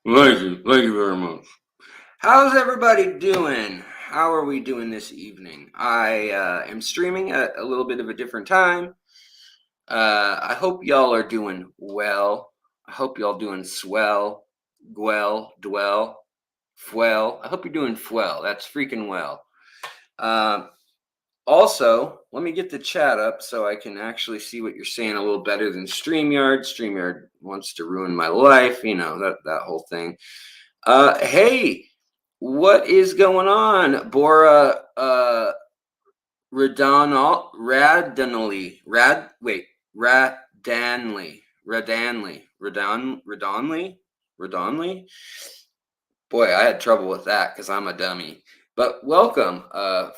Thank you very much. How's everybody doing? How are we doing this evening? I am streaming at a little bit of a different time. I hope y'all are doing well. I hope y'all doing swell, gwell, dwell, fwell. I hope you're doing fwell. That's freaking well. Um, Also, let me get the chat up so I can actually see what you're saying a little better than StreamYard. StreamYard wants to ruin my life, that whole thing. Hey, what is going on, Bora? Radanly, Radanly. Boy, I had trouble with that because I'm a dummy. But welcome,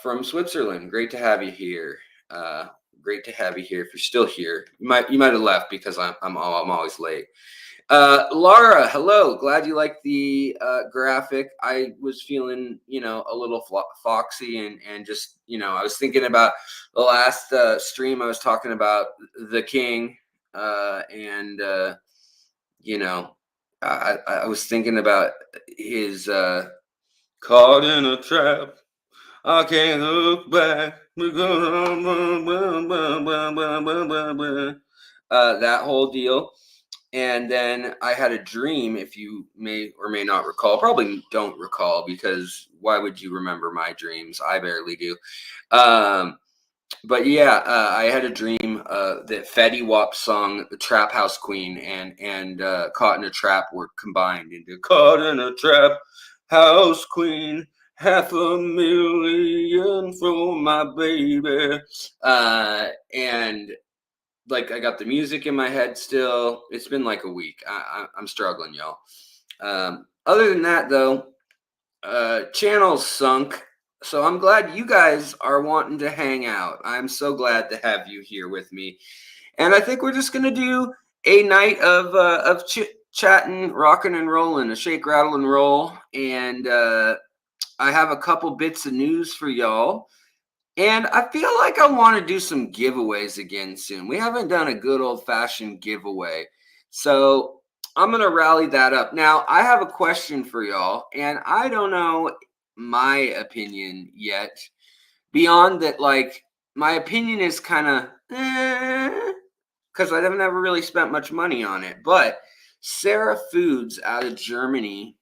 from Switzerland. Great to have you here. Uh, Great to have you here. If you're still here, you might have left because I'm always late. Laura, hello. Glad you like the graphic. I was feeling, a little foxy and just, I was thinking about the last stream. I was talking about the king, and you know, I was thinking about his caught in a trap. I can't look back. That whole deal. And then I had a dream, if you may or may not recall. Probably don't recall because why would you remember my dreams? I barely do. Um, but yeah, I had a dream that Fetty Wap's song "The Trap House Queen" and "Caught in a Trap" were combined into "Caught in a Trap House Queen." $500,000 for my baby, and like I got the music in my head still. It's been like a week. I'm struggling, y'all. Other than that, though, channel's sunk. So I'm glad you guys are wanting to hang out. I'm so glad to have you here with me. And I think we're just gonna do a night of chatting, rocking and rolling, a shake, rattle, and roll. And I have a couple bits of news for y'all. And I feel like I want to do some giveaways again soon. We haven't done a good old fashioned giveaway. So I'm going to rally that up. Now, I have a question for y'all, and I don't know my opinion yet. Beyond that, like, my opinion is kind of because I've never really spent much money on it. But Sarah Foods out of Germany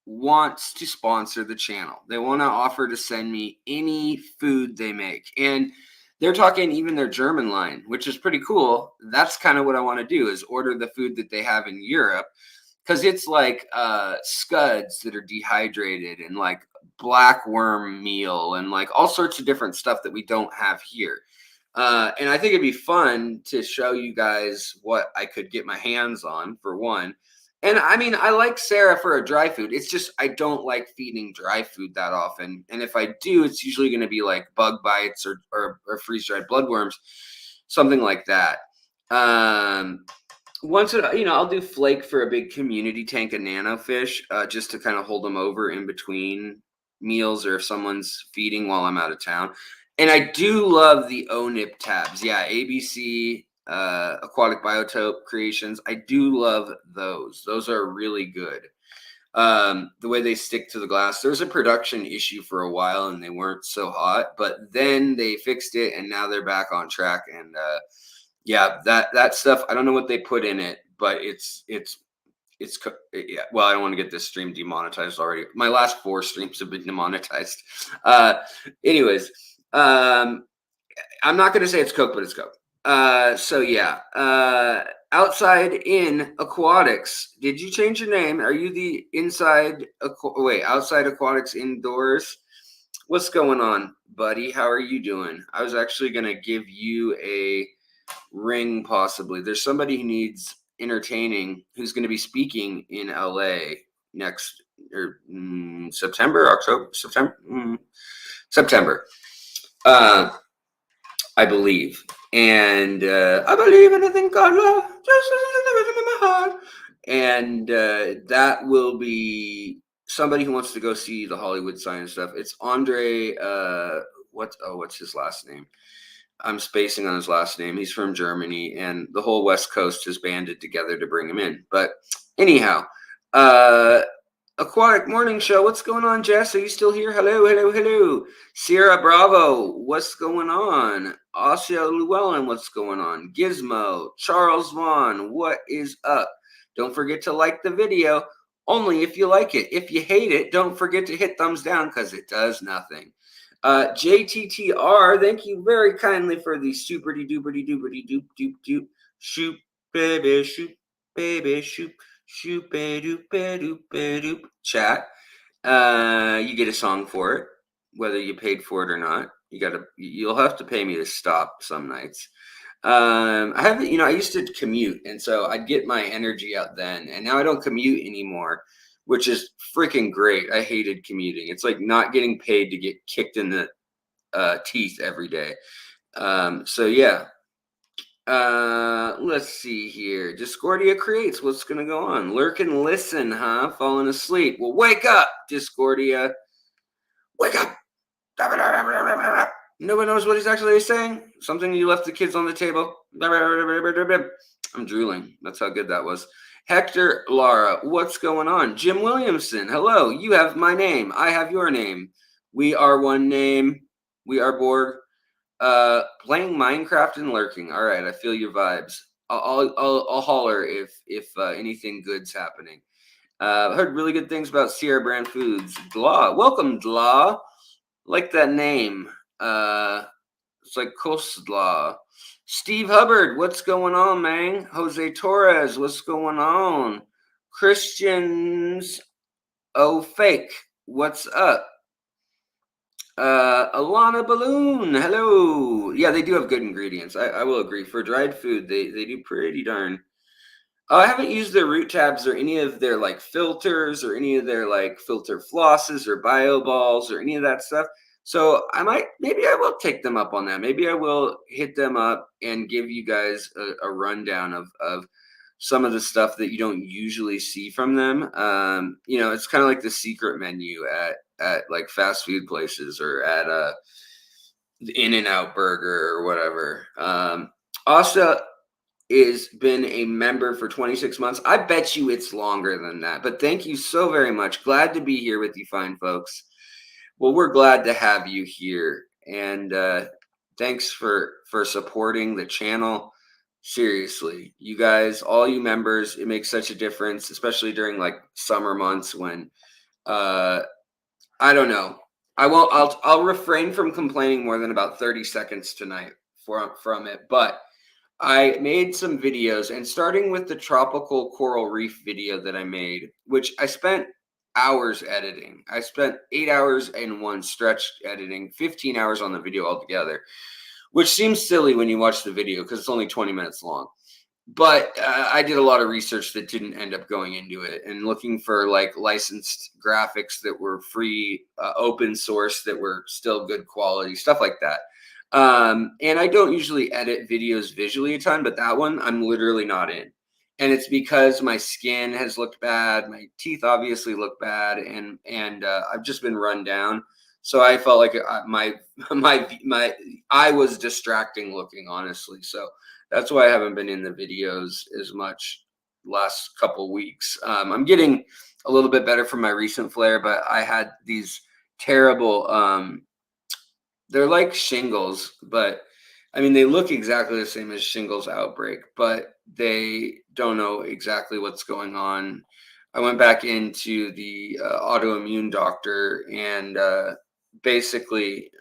wants to sponsor the channel. They want to offer to send me any food they make. And they're talking even their German line, which is pretty cool. That's kind of what I want to do is order the food that they have in Europe because it's like scuds that are dehydrated and like black worm meal and like all sorts of different stuff that we don't have here. And I think it'd be fun to show you guys what I could get my hands on for one. And I mean, I like Sarah for a dry food. It's just I don't like feeding dry food that often. And if I do, it's usually going to be like bug bites or freeze dried bloodworms, something like that. Once I'll do flake for a big community tank of nano fish, just to kind of hold them over in between meals or if someone's feeding while I'm out of town. And I do love the ONIP tabs. Yeah, ABC, Aquatic Biotope Creations. I do love those. Those are really good. The way they stick to the glass. There was a production issue for a while and they weren't so hot, but then they fixed it and now they're back on track. And yeah, that stuff. I don't know what they put in it, but it's yeah. Well, I don't want to get this stream demonetized already. My last 4 streams have been demonetized. Anyways, I'm not going to say it's Coke, but it's Coke. So yeah, outside in aquatics. Did you change your name? Are you the outside aquatics indoors? What's going on, buddy? How are you doing? I was actually going to give you a ring possibly. There's somebody who needs entertaining who's going to be speaking in LA next September. I believe. And I believe in a thing called love, just as in my heart. And that will be somebody who wants to go see the Hollywood sign and stuff. It's Andre. What's his last name? I'm spacing on his last name. He's from Germany, and the whole West Coast has banded together to bring him in. But anyhow, Uh, Aquatic Morning Show. What's going on, Jess? Are you still here? Hello, hello, hello. Sierra Bravo. What's going on? Ossia Llewellyn. What's going on? Gizmo. Charles Vaughn. What is up? Don't forget to like the video. Only if you like it. If you hate it, don't forget to hit thumbs down because it does nothing. JTTR, thank you very kindly for the superty duperty duperty doop doop doop. Shoot, baby, shoot, baby, shoot. Shoop doop doop doop chat. You get a song for it, whether you paid for it or not. You'll have to pay me to stop some nights. I haven't, I used to commute, and so I'd get my energy out then, and now I don't commute anymore, which is freaking great. I hated commuting. It's like not getting paid to get kicked in the teeth every day. So yeah, let's see here. Discordia creates. What's gonna go on? Lurk and listen, huh? Falling asleep. Well, wake up, Discordia. Wake up. Nobody knows what he's actually saying. Something you left the kids on the table. I'm drooling. That's how good that was. Hector Lara, what's going on? Jim Williamson, hello. You have my name. I have your name. We are one name. We are Borg. Playing Minecraft and lurking. All right, I feel your vibes. I'll holler if anything good's happening. Heard really good things about Sierra Brand Foods. Dla, welcome Dla. Like that name. It's like coleslaw. Steve Hubbard, what's going on, man? Jose Torres, what's going on? Christians, oh fake, what's up? Alana Balloon, hello. Yeah, they do have good ingredients. I will agree. For dried food, they do pretty darn. I haven't used their root tabs or any of their like filters or any of their like filter flosses or bio balls or any of that stuff. So maybe I will take them up on that. Maybe I will hit them up and give you guys a rundown of some of the stuff that you don't usually see from them. It's kind of like the secret menu at like fast food places or at the In-N-Out Burger or whatever. Also is been a member for 26 months. I bet you it's longer than that, but thank you so very much. Glad to be here with you fine folks. Well, we're glad to have you here, and thanks for supporting the channel. Seriously, you guys, all you members, it makes such a difference, especially during like summer months when I don't know. I'll refrain from complaining more than about 30 seconds tonight from it, but I made some videos, and starting with the tropical coral reef video that I made, which I spent hours editing. I spent 8 hours in one stretch editing, 15 hours on the video altogether, which seems silly when you watch the video because it's only 20 minutes long. But I did a lot of research that didn't end up going into it, and looking for like licensed graphics that were free, open source, that were still good quality, stuff like that. And I don't usually edit videos visually a ton, but that one I'm literally not in. And it's because my skin has looked bad, my teeth obviously look bad, and I've just been run down. So I felt like my I was distracting looking, honestly. So that's why I haven't been in the videos as much last couple weeks. I'm getting a little bit better from my recent flare, but I had these terrible they're like shingles, but I mean, they look exactly the same as shingles outbreak, but they don't know exactly what's going on. I went back into the autoimmune doctor, and basically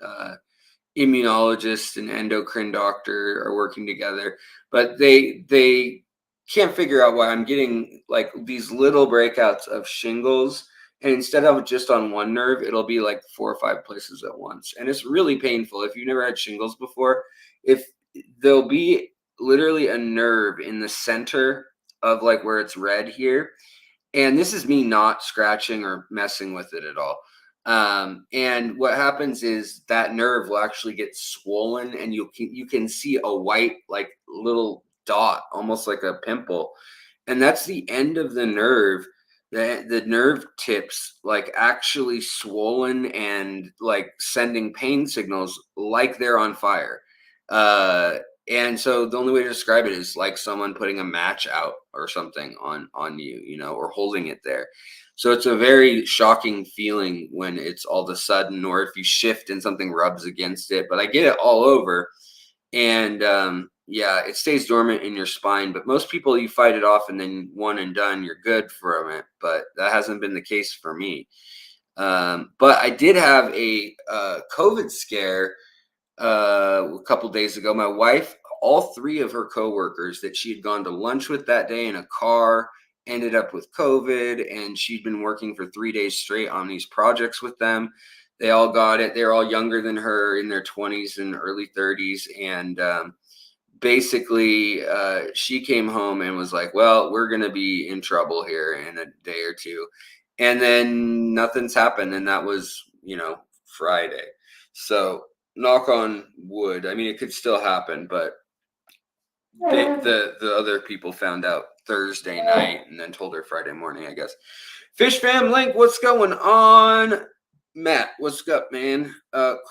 immunologist and endocrine doctor are working together, but they can't figure out why I'm getting like these little breakouts of shingles, and instead of just on one nerve, it'll be like 4 or 5 places at once, and it's really painful. If you've never had shingles before, if there'll be literally a nerve in the center of like where it's red here, and this is me not scratching or messing with it at all. And what happens is that nerve will actually get swollen, and you can see a white like little dot, almost like a pimple, and that's the end of the nerve. The nerve tips like actually swollen and like sending pain signals like they're on fire. And so the only way to describe it is like someone putting a match out or something on you, you know, or holding it there. So it's a very shocking feeling when it's all of a sudden, or if you shift and something rubs against it. But I get it all over, and yeah, it stays dormant in your spine. But most people, you fight it off, and then one and done, you're good from it. But that hasn't been the case for me. But I did have a COVID scare a couple days ago. My wife, all three of her coworkers that she had gone to lunch with that day in a car, ended up with COVID, and she'd been working for 3 days straight on these projects with them. They all got it. They're all younger than her, in their 20s and early 30s, and basically she came home and was like, well, we're going to be in trouble here in a day or two. And then nothing's happened, and that was, you know, Friday. So knock on wood. I mean, it could still happen, but the other people found out Thursday night and then told her Friday morning, I guess. Fish Fam Link, what's going on? Matt, what's up, man?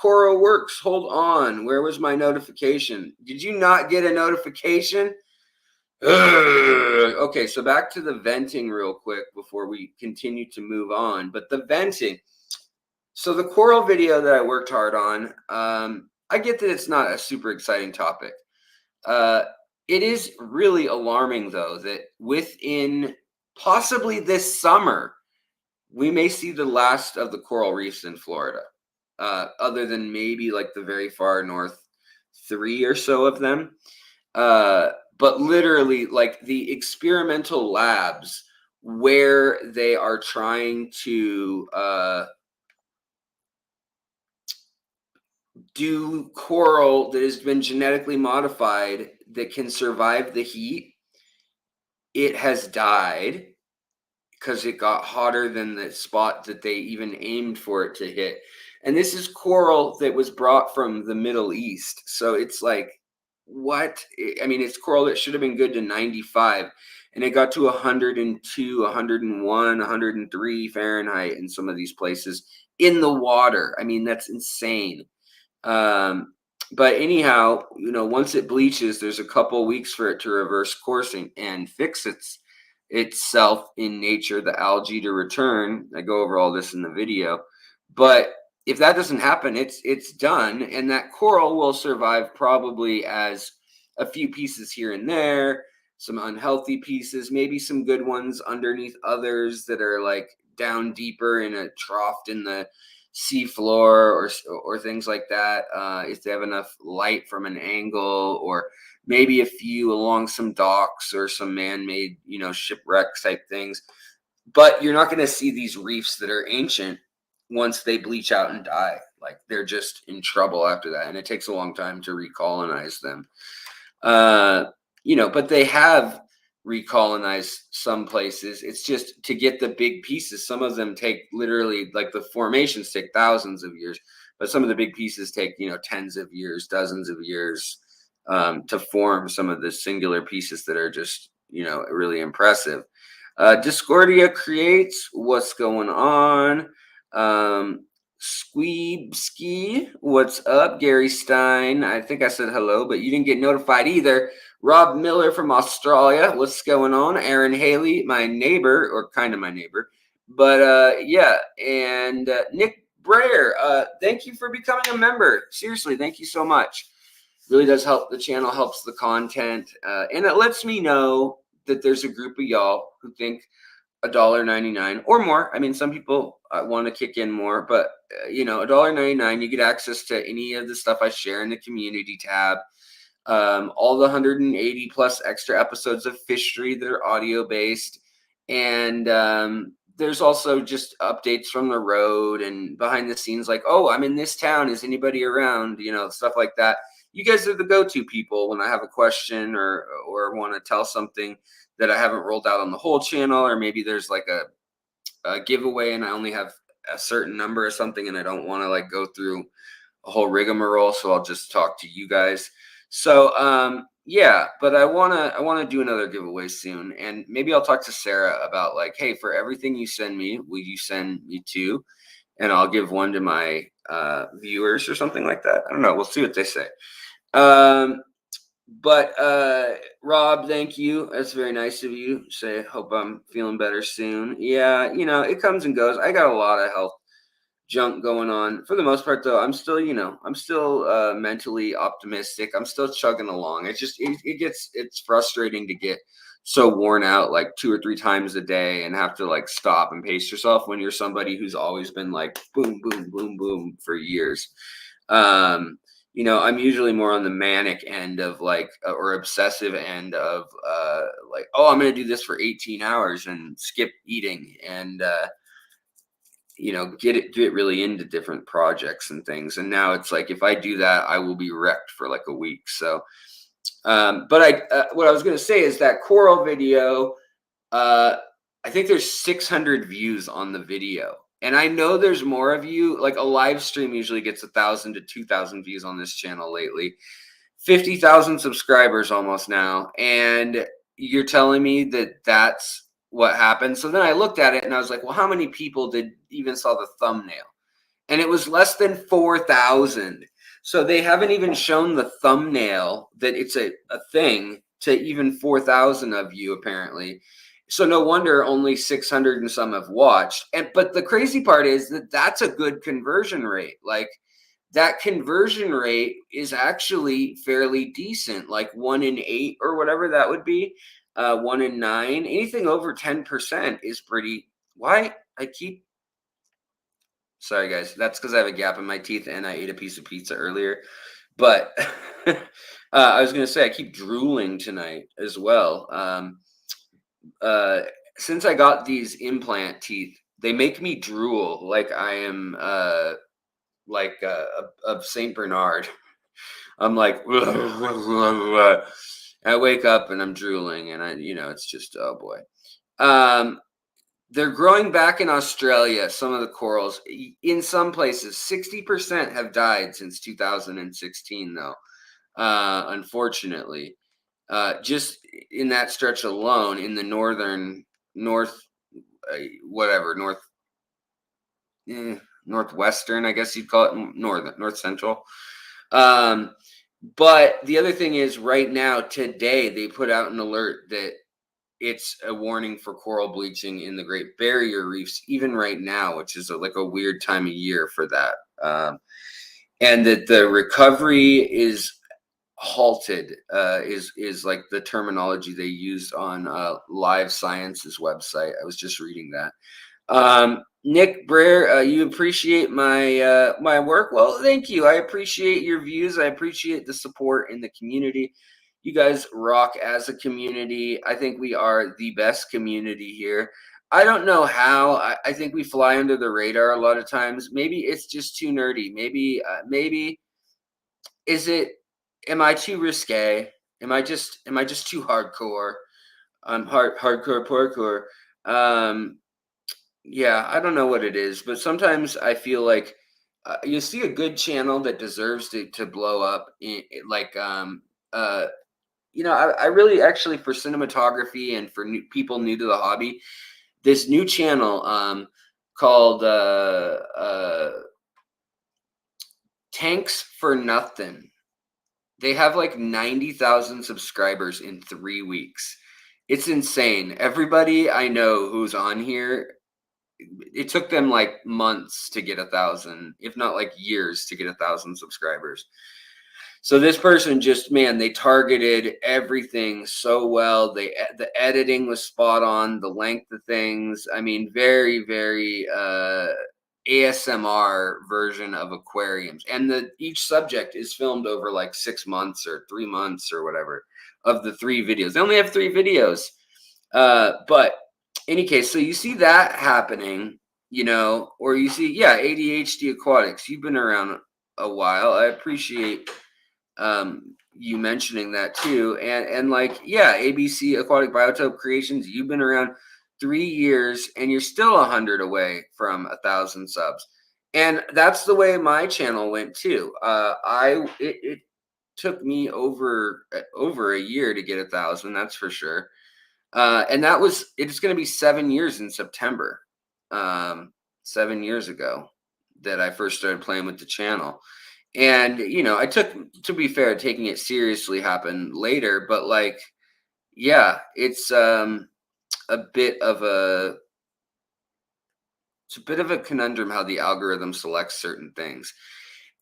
Cora Works, hold on. Where was my notification? Did you not get a notification? Ugh. Okay, so back to the venting real quick before we continue to move on. But the venting. So the coral video that I worked hard on, I get that it's not a super exciting topic. It is really alarming, though, that within possibly this summer, we may see the last of the coral reefs in Florida, other than maybe like the very far north, 3 or so of them. But literally, like the experimental labs where they are trying to do coral that has been genetically modified that can survive the heat, it has died because it got hotter than the spot that they even aimed for it to hit. And this is coral that was brought from the Middle East. So it's like, what? I mean, it's coral that should have been good to 95, and it got to 102, 101, 103 Fahrenheit in some of these places in the water. I mean, that's insane. But anyhow, you know, once it bleaches, there's a couple weeks for it to reverse coursing and fix itself in nature, the algae to return. I go over all this in the video. But if that doesn't happen, it's done, and that coral will survive probably as a few pieces here and there, some unhealthy pieces, maybe some good ones underneath others that are like down deeper in a trough in the sea floor, or things like that, if they have enough light from an angle, or maybe a few along some docks or some man-made, you know, shipwreck type things. But you're not going to see these reefs that are ancient once they bleach out and die. Like, they're just in trouble after that, and it takes a long time to recolonize them. You know, but they have recolonized some places. It's just to get the big pieces. Some of them take literally, like the formations take thousands of years, but some of the big pieces take, you know, tens of years, dozens of years, to form some of the singular pieces that are just, you know, really impressive. Discordia creates, what's going on? Squeebski, what's up? Gary Stein, I think I said hello, but you didn't get notified either. Rob Miller from Australia, what's going on? Aaron Haley, my neighbor, or kind of my neighbor, but yeah. And Nick Brayer, thank you for becoming a member. Seriously, thank you so much. Really does help the channel, helps the content, and it lets me know that there's a group of y'all who think $1.99 or more. I mean, some people want to kick in more, but you know, $1.99, you get access to any of the stuff I share in the community tab. All the 180 plus extra episodes of Fishery that are audio based, and there's also just updates from the road and behind the scenes, like, oh, I'm in this town, is anybody around, you know, stuff like that. You guys are the go-to people when I have a question or want to tell something that I haven't rolled out on the whole channel, or maybe there's like a giveaway and I only have a certain number or something, and I don't want to like go through a whole rigmarole, so I'll just talk to you guys. So yeah, but I wanna do another giveaway soon, and maybe I'll talk to Sarah about like, hey, for everything you send me, will you send me 2, and I'll give one to my viewers or something like that. I don't know. We'll see what they say. But Rob, thank you. That's very nice of you. Say, hope I'm feeling better soon. Yeah, it comes and goes. I got a lot of health junk going on. For the most part, though, I'm still mentally optimistic. I'm still chugging along. It's frustrating to get so worn out like 2 or 3 times a day and have to like stop and pace yourself when you're somebody who's always been like boom, boom, boom, boom for years. Um, I'm usually more on the manic end of like, or obsessive end of like, oh, I'm going to do this for 18 hours and skip eating and, get really into different projects and things. And now it's like, if I do that, I will be wrecked for like a week. So, but what I was going to say is that coral video, uh, I think there's 600 views on the video. And I know there's more of you. Like a live stream usually gets 1,000 to 2,000 views on this channel lately. 50,000 subscribers almost now. And you're telling me that that's what happened. So then I looked at it and I was like, well, how many people did even saw the thumbnail? And it was less than 4,000. So they haven't even shown the thumbnail that it's a thing to even 4,000 of you apparently. So no wonder only 600 and some have watched. But the crazy part is that that's a good conversion rate. Like that conversion rate is actually fairly decent, like 1 in 8 or whatever that would be. 1 in 9, anything over 10% is pretty. Why I keep Sorry, guys. That's because I have a gap in my teeth and I ate a piece of pizza earlier. But I was going to say, I keep drooling tonight as well. Uh, since I got these implant teeth, they make me drool like I am like of Saint Bernard. I'm like, I wake up and I'm drooling, and it's just, oh boy. Um, they're growing back in Australia, some of the corals. In some places, 60% have died since 2016, though, unfortunately. Just in that stretch alone, in the north, whatever, northwestern, I guess you'd call it, north central. But the other thing is, right now, today, they put out an alert that it's a warning for coral bleaching in the Great Barrier Reefs, even right now, which is like a weird time of year for that. And that the recovery is halted, is like the terminology they used on Live Science's website. I was just reading that. Nick Brer, you appreciate my work. Well, thank you. I appreciate your views. I appreciate the support in the community. You guys rock as a community. I think we are the best community here. I don't know how. I think we fly under the radar a lot of times. Maybe it's just too nerdy. Maybe is it? Am I too risque? Am I just too hardcore? I'm hardcore parkour. Um, yeah, I don't know what it is, but sometimes I feel like you see a good channel that deserves to blow up. Like, I really actually, for cinematography and for people new to the hobby, this new channel called Tanks for Nothing. They have like 90,000 subscribers in 3 weeks. It's insane. Everybody I know who's on here, it took them like months to get 1,000, if not like years to get 1,000 subscribers. So this person just, man, they targeted everything so well. The editing was spot on, the length of things. I mean, very, very ASMR version of aquariums. And each subject is filmed over like 6 months or 3 months or whatever of the 3 videos. They only have 3 videos. But any case, so you see that happening, or you see, yeah, ADHD Aquatics. You've been around a while. I appreciate you mentioning that too. And like, yeah, ABC Aquatic Biotope Creations, you've been around 3 years and you're still 100 away from 1,000 subs. And that's the way my channel went too. It took me over a year to get 1,000, that's for sure. And it's going to be 7 years in September. 7 years ago that I first started playing with the channel. And I took, to be fair, taking it seriously happened later, but like, yeah, a bit of a it's a bit of a conundrum how the algorithm selects certain things.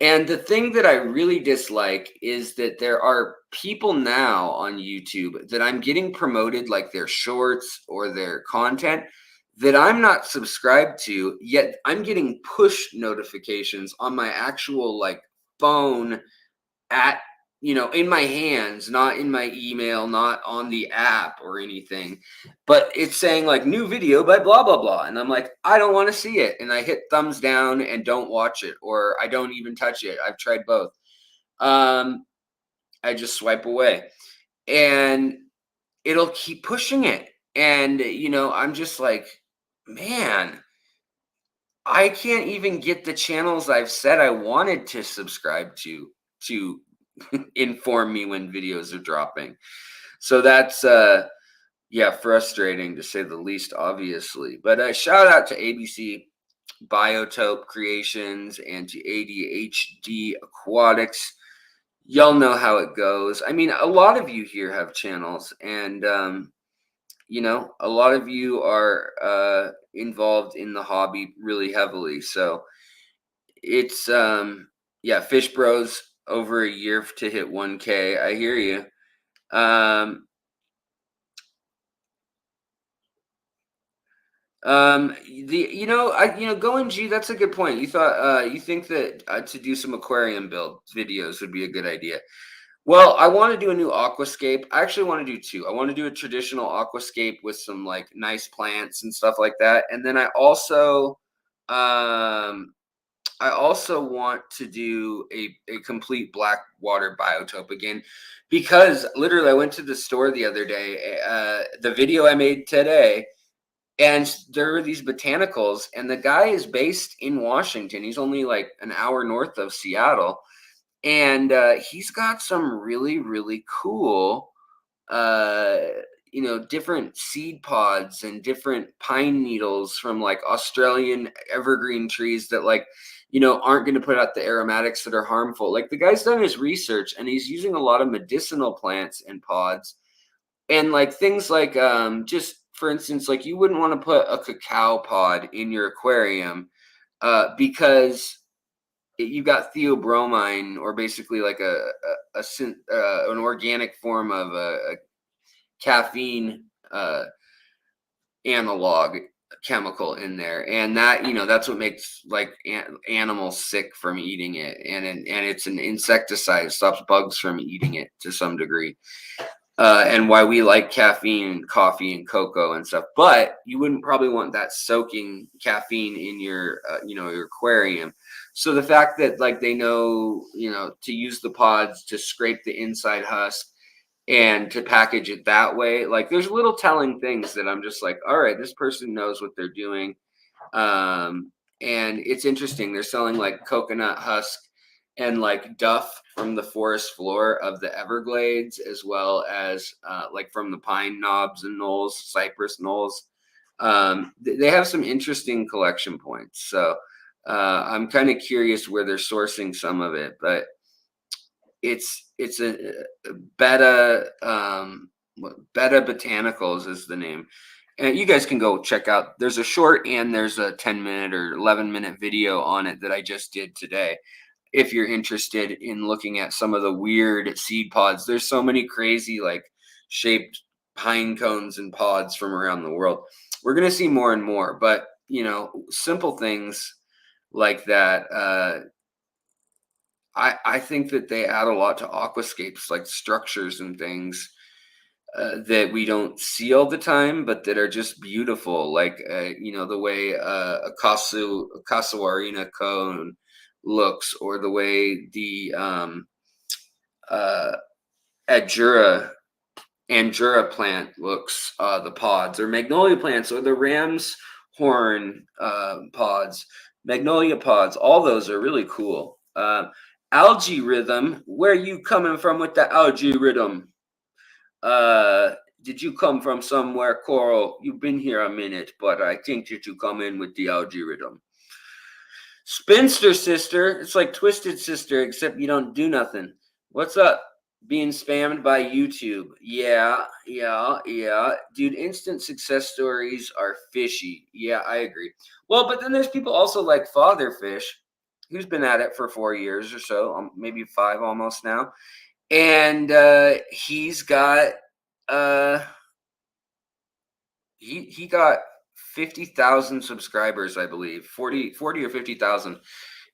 And the thing that I really dislike is that there are people now on YouTube that I'm getting promoted, like their shorts or their content, that I'm not subscribed to, yet I'm getting push notifications on my actual like phone, at in my hands, not in my email, not on the app or anything, but it's saying like new video by blah blah blah, and I'm like, I don't want to see it, and I hit thumbs down and don't watch it, or I don't even touch it. I've tried both. um I just swipe away, and it'll keep pushing it, and I'm just like, man, I can't even get the channels I've said I wanted to subscribe to inform me when videos are dropping. So that's yeah, frustrating to say the least, obviously. But shout out to ABC Biotope Creations and to ADHD Aquatics. Y'all know how it goes. I mean, a lot of you here have channels, and a lot of you are involved in the hobby really heavily. So it's yeah, Fish Bros over a year to hit 1K. I hear you. The going G, that's a good point. You think that to do some aquarium build videos would be a good idea. Well, I want to do a new aquascape. I actually want to do two. I want to do a traditional aquascape with some like nice plants and stuff like that. And then um I also want to do a complete black water biotope again, because literally I went to the store the other day, the video I made today, and there are these botanicals, and the guy is based in Washington. He's only like an hour north of Seattle, and he's got some really really cool uh different seed pods and different pine needles from like Australian evergreen trees that like aren't going to put out the aromatics that are harmful. Like, the guy's done his research, and he's using a lot of medicinal plants and pods, and like things like just for instance, like you wouldn't want to put a cacao pod in your aquarium because you got theobromine, or basically like an organic form of a caffeine analog chemical in there, and that's what makes like animals sick from eating it, and it's an insecticide. It stops bugs from eating it to some degree, and why we like caffeine, coffee, and cocoa and stuff. But you wouldn't probably want that soaking caffeine in your, your aquarium. So the fact that like they know, to use the pods to scrape the inside husk and to package it that way, like there's little telling things that I'm just like, all right, this person knows what they're doing. And it's interesting. They're selling like coconut husk and like duff from the forest floor of the Everglades, as well as like from the pine knobs and knolls, cypress knolls. They have some interesting collection points. So I'm kind of curious where they're sourcing some of it, but it's a beta beta botanicals is the name, and you guys can go check out. There's a short and there's a 10-minute or 11-minute video on it that I just did today, if you're interested in looking at some of the weird seed pods. There's so many crazy like shaped pine cones and pods from around the world. We're going to see more and more, but simple things like that, I think that they add a lot to aquascapes, like structures and things that we don't see all the time, but that are just beautiful. Like, the way a casuarina cone looks, or the way the uh, Andura plant looks, the pods, or magnolia plants, or the ram's horn pods, magnolia pods. All those are really cool. Algae rhythm, where you coming from with the algae rhythm? Did you come from somewhere, Coral? You've been here a minute, but I think that you come in with the algae rhythm. Spinster sister. It's like Twisted Sister, except you don't do nothing. What's up? Being spammed by YouTube. Yeah, yeah, yeah. Dude, instant success stories are fishy. Yeah, I agree. Well, but then there's people also like Fatherfish, who's been at it for 4 years or so, maybe 5 almost now. And he's got uh he got 50,000 subscribers, I believe, 40 or 50,000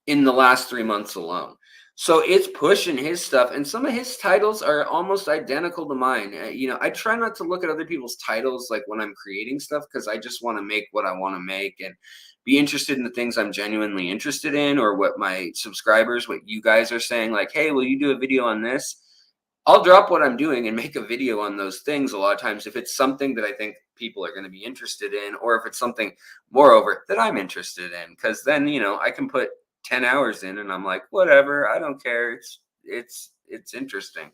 in the last 3 months alone. So it's pushing his stuff, and some of his titles are almost identical to mine. I try not to look at other people's titles like when I'm creating stuff because I just want to make what I want to make and be interested in the things I'm genuinely interested in, or what my subscribers, what you guys are saying, like, hey, will you do a video on this? I'll drop what I'm doing and make a video on those things a lot of times if it's something that I think people are going to be interested in, or if it's something, moreover, that I'm interested in. Because then, I can put 10 hours in and I'm like, whatever, I don't care. It's interesting.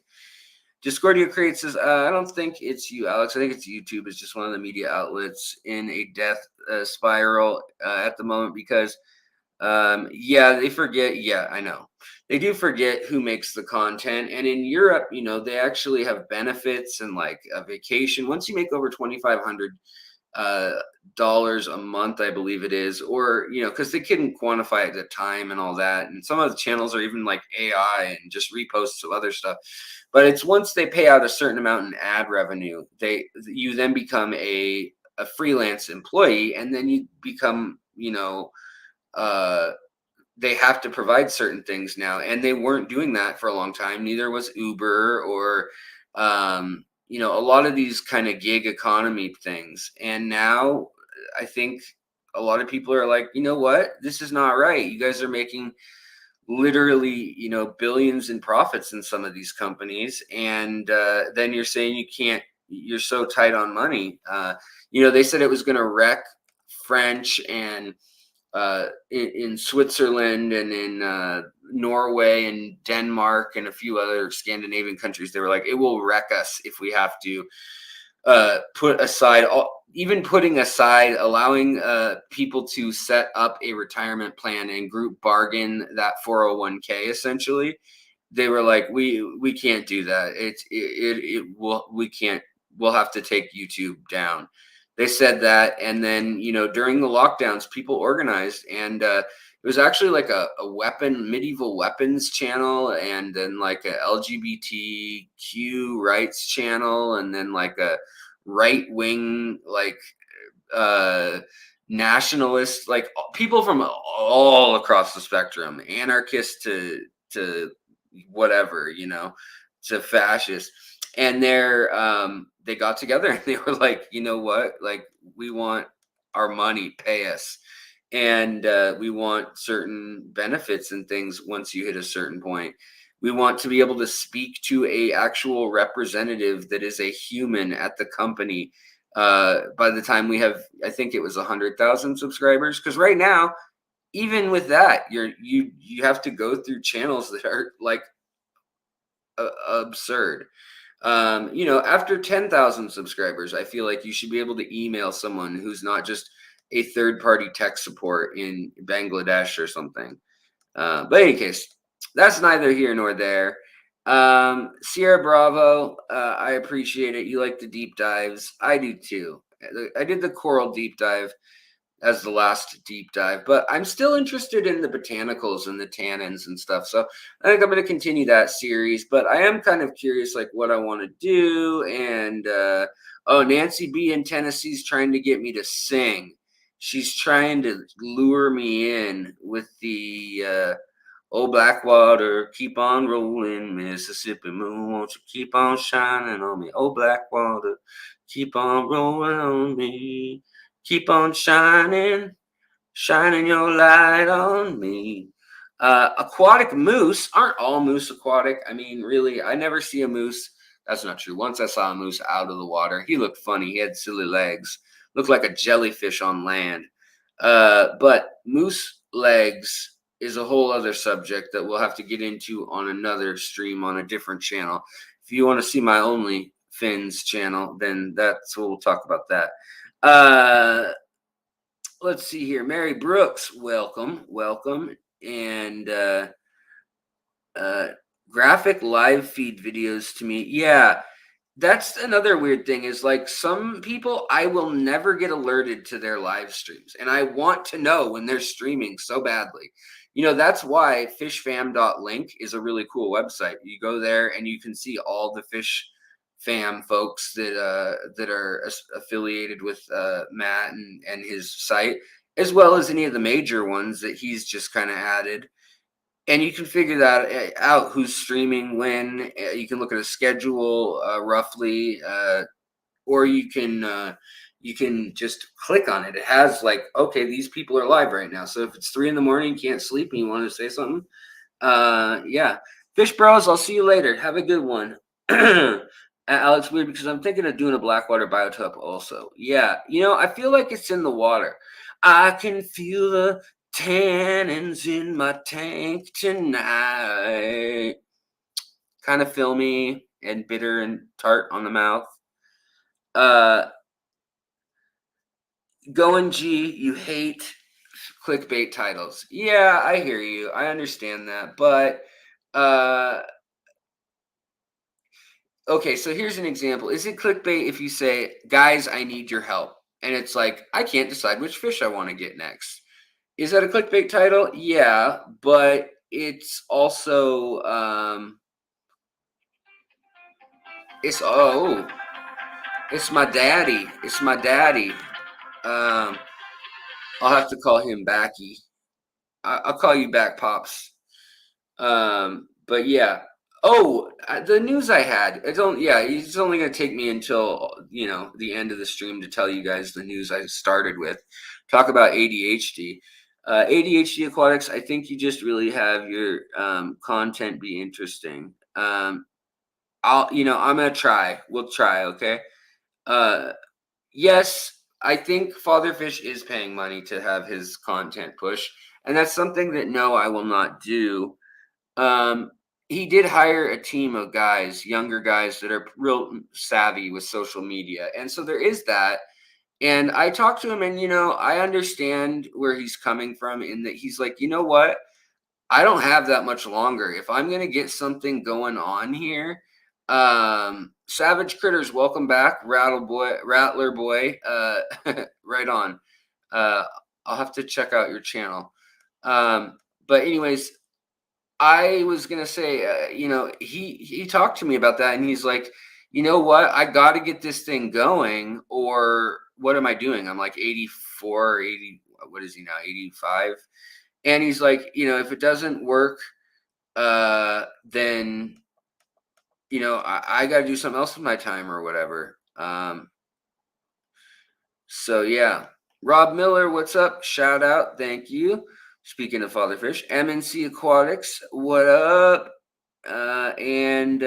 Discordia creates says, I don't think it's you, Alex. I think it's YouTube. It's just one of the media outlets in a death spiral at the moment because yeah, they forget. Yeah, I know. They do forget who makes the content. And in Europe, they actually have benefits and like a vacation. Once you make over 2,500 uh dollars a month, I believe it is, or because they couldn't quantify it at the time and all that. And some of the channels are even like AI and just reposts of other stuff. But it's once they pay out a certain amount in ad revenue, you then become a freelance employee, and then you become, uh they have to provide certain things now, and they weren't doing that for a long time. Neither was Uber or a lot of these kind of gig economy things. And now I think a lot of people are like, you know what, this is not right. You guys are making literally billions in profits in some of these companies, and then you're saying you can't, you're so tight on money. They said it was going to wreck French and in Switzerland and in Norway and Denmark and a few other Scandinavian countries. They were like, it will wreck us if we have to put aside even putting aside allowing people to set up a retirement plan and group bargain that 401k essentially. They were like, we can't do that. It will, we can't, we'll have to take YouTube down. They said that. And then, during the lockdowns, people organized, and it was actually like a medieval weapons channel, and then like a LGBTQ rights channel, and then like a right wing, like nationalist, like people from all across the spectrum, anarchists to whatever, to fascist. And they got together and they were like, you know what, like, we want our money, pay us. And we want certain benefits and things. Once you hit a certain point, we want to be able to speak to a actual representative that is a human at the company by the time we have, I think it was 100,000 subscribers. Because right now, even with that, you have to go through channels that are like absurd. After 10,000 subscribers, I feel like you should be able to email someone who's not just a third-party tech support in Bangladesh or something. But in any case, that's neither here nor there. Sierra Bravo, I appreciate it. You like the deep dives. I do too. I did the coral deep dive as the last deep dive, but I'm still interested in the botanicals and the tannins and stuff. So I think I'm going to continue that series, but I am kind of curious, like, what I want to do. And, Nancy B in Tennessee's trying to get me to sing. She's trying to lure me in with the, oh, Blackwater, keep on rolling, Mississippi moon, won't you keep on shining on me? Oh, Blackwater, keep on rolling on me. Keep on shining, shining your light on me. Aquatic moose. Aren't all moose aquatic? I mean, really, I never see a moose. That's not true. Once I saw a moose out of the water. He looked funny. He had silly legs. Looked like a jellyfish on land. But moose legs is a whole other subject that we'll have to get into on another stream on a different channel. If you want to see my Only Fins channel, then that's what we'll talk about that. let's see here. Mary Brooks, welcome, welcome. And uh, graphic live feed videos to me. Yeah, that's another weird thing is like some people I will never get alerted to their live streams and I want to know when they're streaming so badly. That's why fishfam.link is a really cool website. You go there and you can see all the fish fam folks that are affiliated with Matt and his site, as well as any of the major ones that he's just kind of added, and you can figure that out, who's streaming when. You can look at a schedule roughly, or you can just click on it. It has like, okay, these people are live right now. So if it's 3 a.m, you can't sleep and you want to say something, yeah. Fish Bros, I'll see you later. Have a good one. Alex, weird because I'm thinking of doing a Blackwater biotop also. Yeah, I feel like it's in the water. I can feel the tannins in my tank tonight. Kind of filmy and bitter and tart on the mouth. Going G, you hate clickbait titles. Yeah, I hear you. I understand that. But okay, so here's an example. Is it clickbait if you say, guys, I need your help? And it's like, I can't decide which fish I want to get next. Is that a clickbait title? Yeah, but it's also oh, it's my daddy. It's my daddy. Um I'll have to call him Backy. I'll call you back, Pops. But yeah. Oh, the news I had. It's only going to take me until the end of the stream to tell you guys the news I started with. Talk about ADHD. ADHD aquatics. I think you just really have your content be interesting. I'm gonna try. We'll try. Okay. Uh, yes, I think Fatherfish is paying money to have his content push, and that's something that no, I will not do. Um, he did hire a team of guys, younger guys that are real savvy with social media. And so there is that. And I talked to him, and, I understand where he's coming from in that he's like, you know what? I don't have that much longer. If I'm going to get something going on here, Savage Critters, welcome back. Rattler Boy, right on. Uh, I'll have to check out your channel. But anyways, I was gonna say, he talked to me about that, and he's like, you know what, I got to get this thing going, or what am I doing? I'm like 84, 80. What is he now? 85. And he's like, if it doesn't work, then I got to do something else with my time or whatever. So yeah, Rob Miller, what's up? Shout out, thank you. Speaking of Fatherfish, MNC Aquatics, what up? And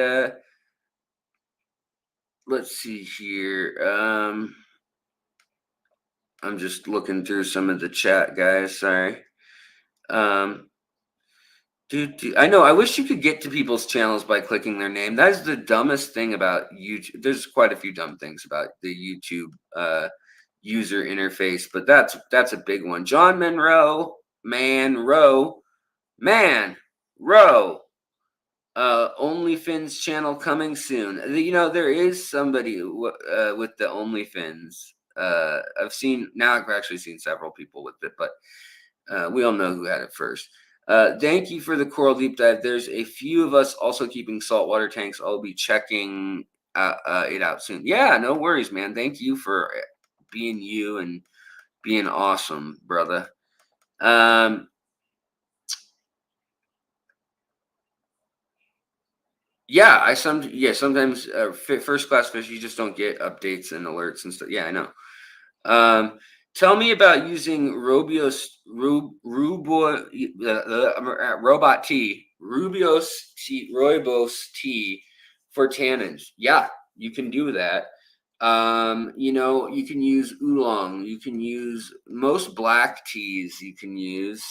let's see here. I'm just looking through some of the chat, guys. Sorry. I know. I wish you could get to people's channels by clicking their name. That is the dumbest thing about YouTube. There's quite a few dumb things about the YouTube user interface, but that's a big one. John Manroe. OnlyFins channel coming soon. There is somebody with the OnlyFins. I've actually seen several people with it, but we all know who had it first. Thank you for the coral deep dive. There's a few of us also keeping saltwater tanks. I'll be checking it out soon. Yeah, no worries, man. Thank you for being you and being awesome, brother. Yeah, sometimes first class fish, you just don't get updates and alerts and stuff. Yeah, I know. Tell me about using Rooibos tea for tannins. Yeah, you can do that. You can use oolong. You can use most black teas. You can use.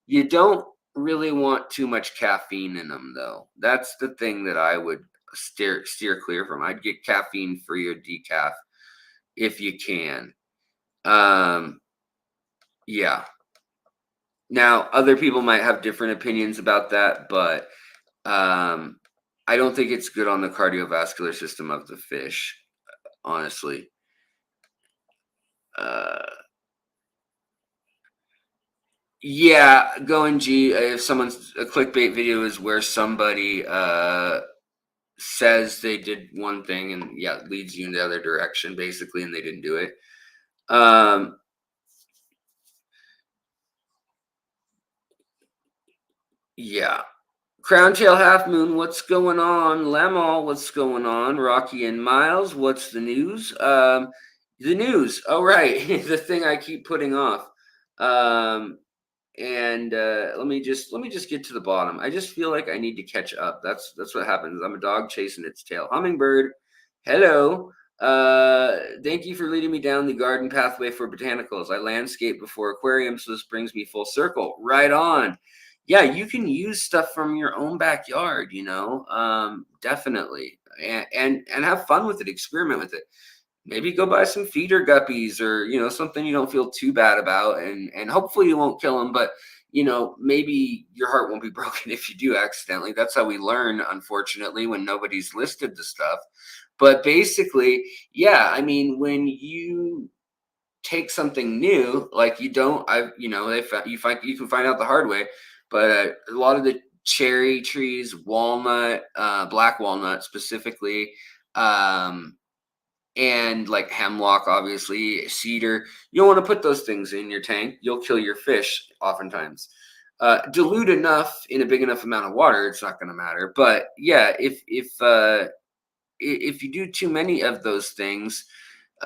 You don't really want too much caffeine in them, though. That's the thing that I would steer clear from. I'd get caffeine free or decaf if you can. Um, Yeah. Now, other people might have different opinions about that, but um, I don't think it's good on the cardiovascular system of the fish, honestly. Uh, yeah, going G. If someone's a clickbait video is where somebody says they did one thing and yeah, leads you in the other direction basically, and they didn't do it. Um, yeah. Crown Tail Half Moon, what's going on? Lamal, what's going on? Rocky and Miles, what's the news? The news. Oh, right. The thing I keep putting off. Um, and let me just get to the bottom. I just feel like I need to catch up. That's what happens. I'm a dog chasing its tail. Hummingbird, hello. Thank you for leading me down the garden pathway for botanicals. I landscape before aquariums, so this brings me full circle. Right on. Yeah, you can use stuff from your own backyard, definitely. And have fun with it, experiment with it. Maybe go buy some feeder guppies or something you don't feel too bad about, and hopefully you won't kill them, but maybe your heart won't be broken if you do accidentally. That's how we learn, unfortunately, when nobody's listed the stuff. But basically, yeah, I mean, when you take something new, like you don't, I, you can find out the hard way, but a lot of the cherry trees, walnut, black walnut specifically, um, and like hemlock, obviously, cedar. You don't want to put those things in your tank. You'll kill your fish oftentimes. Dilute enough in a big enough amount of water, it's not going to matter. But yeah, if you do too many of those things,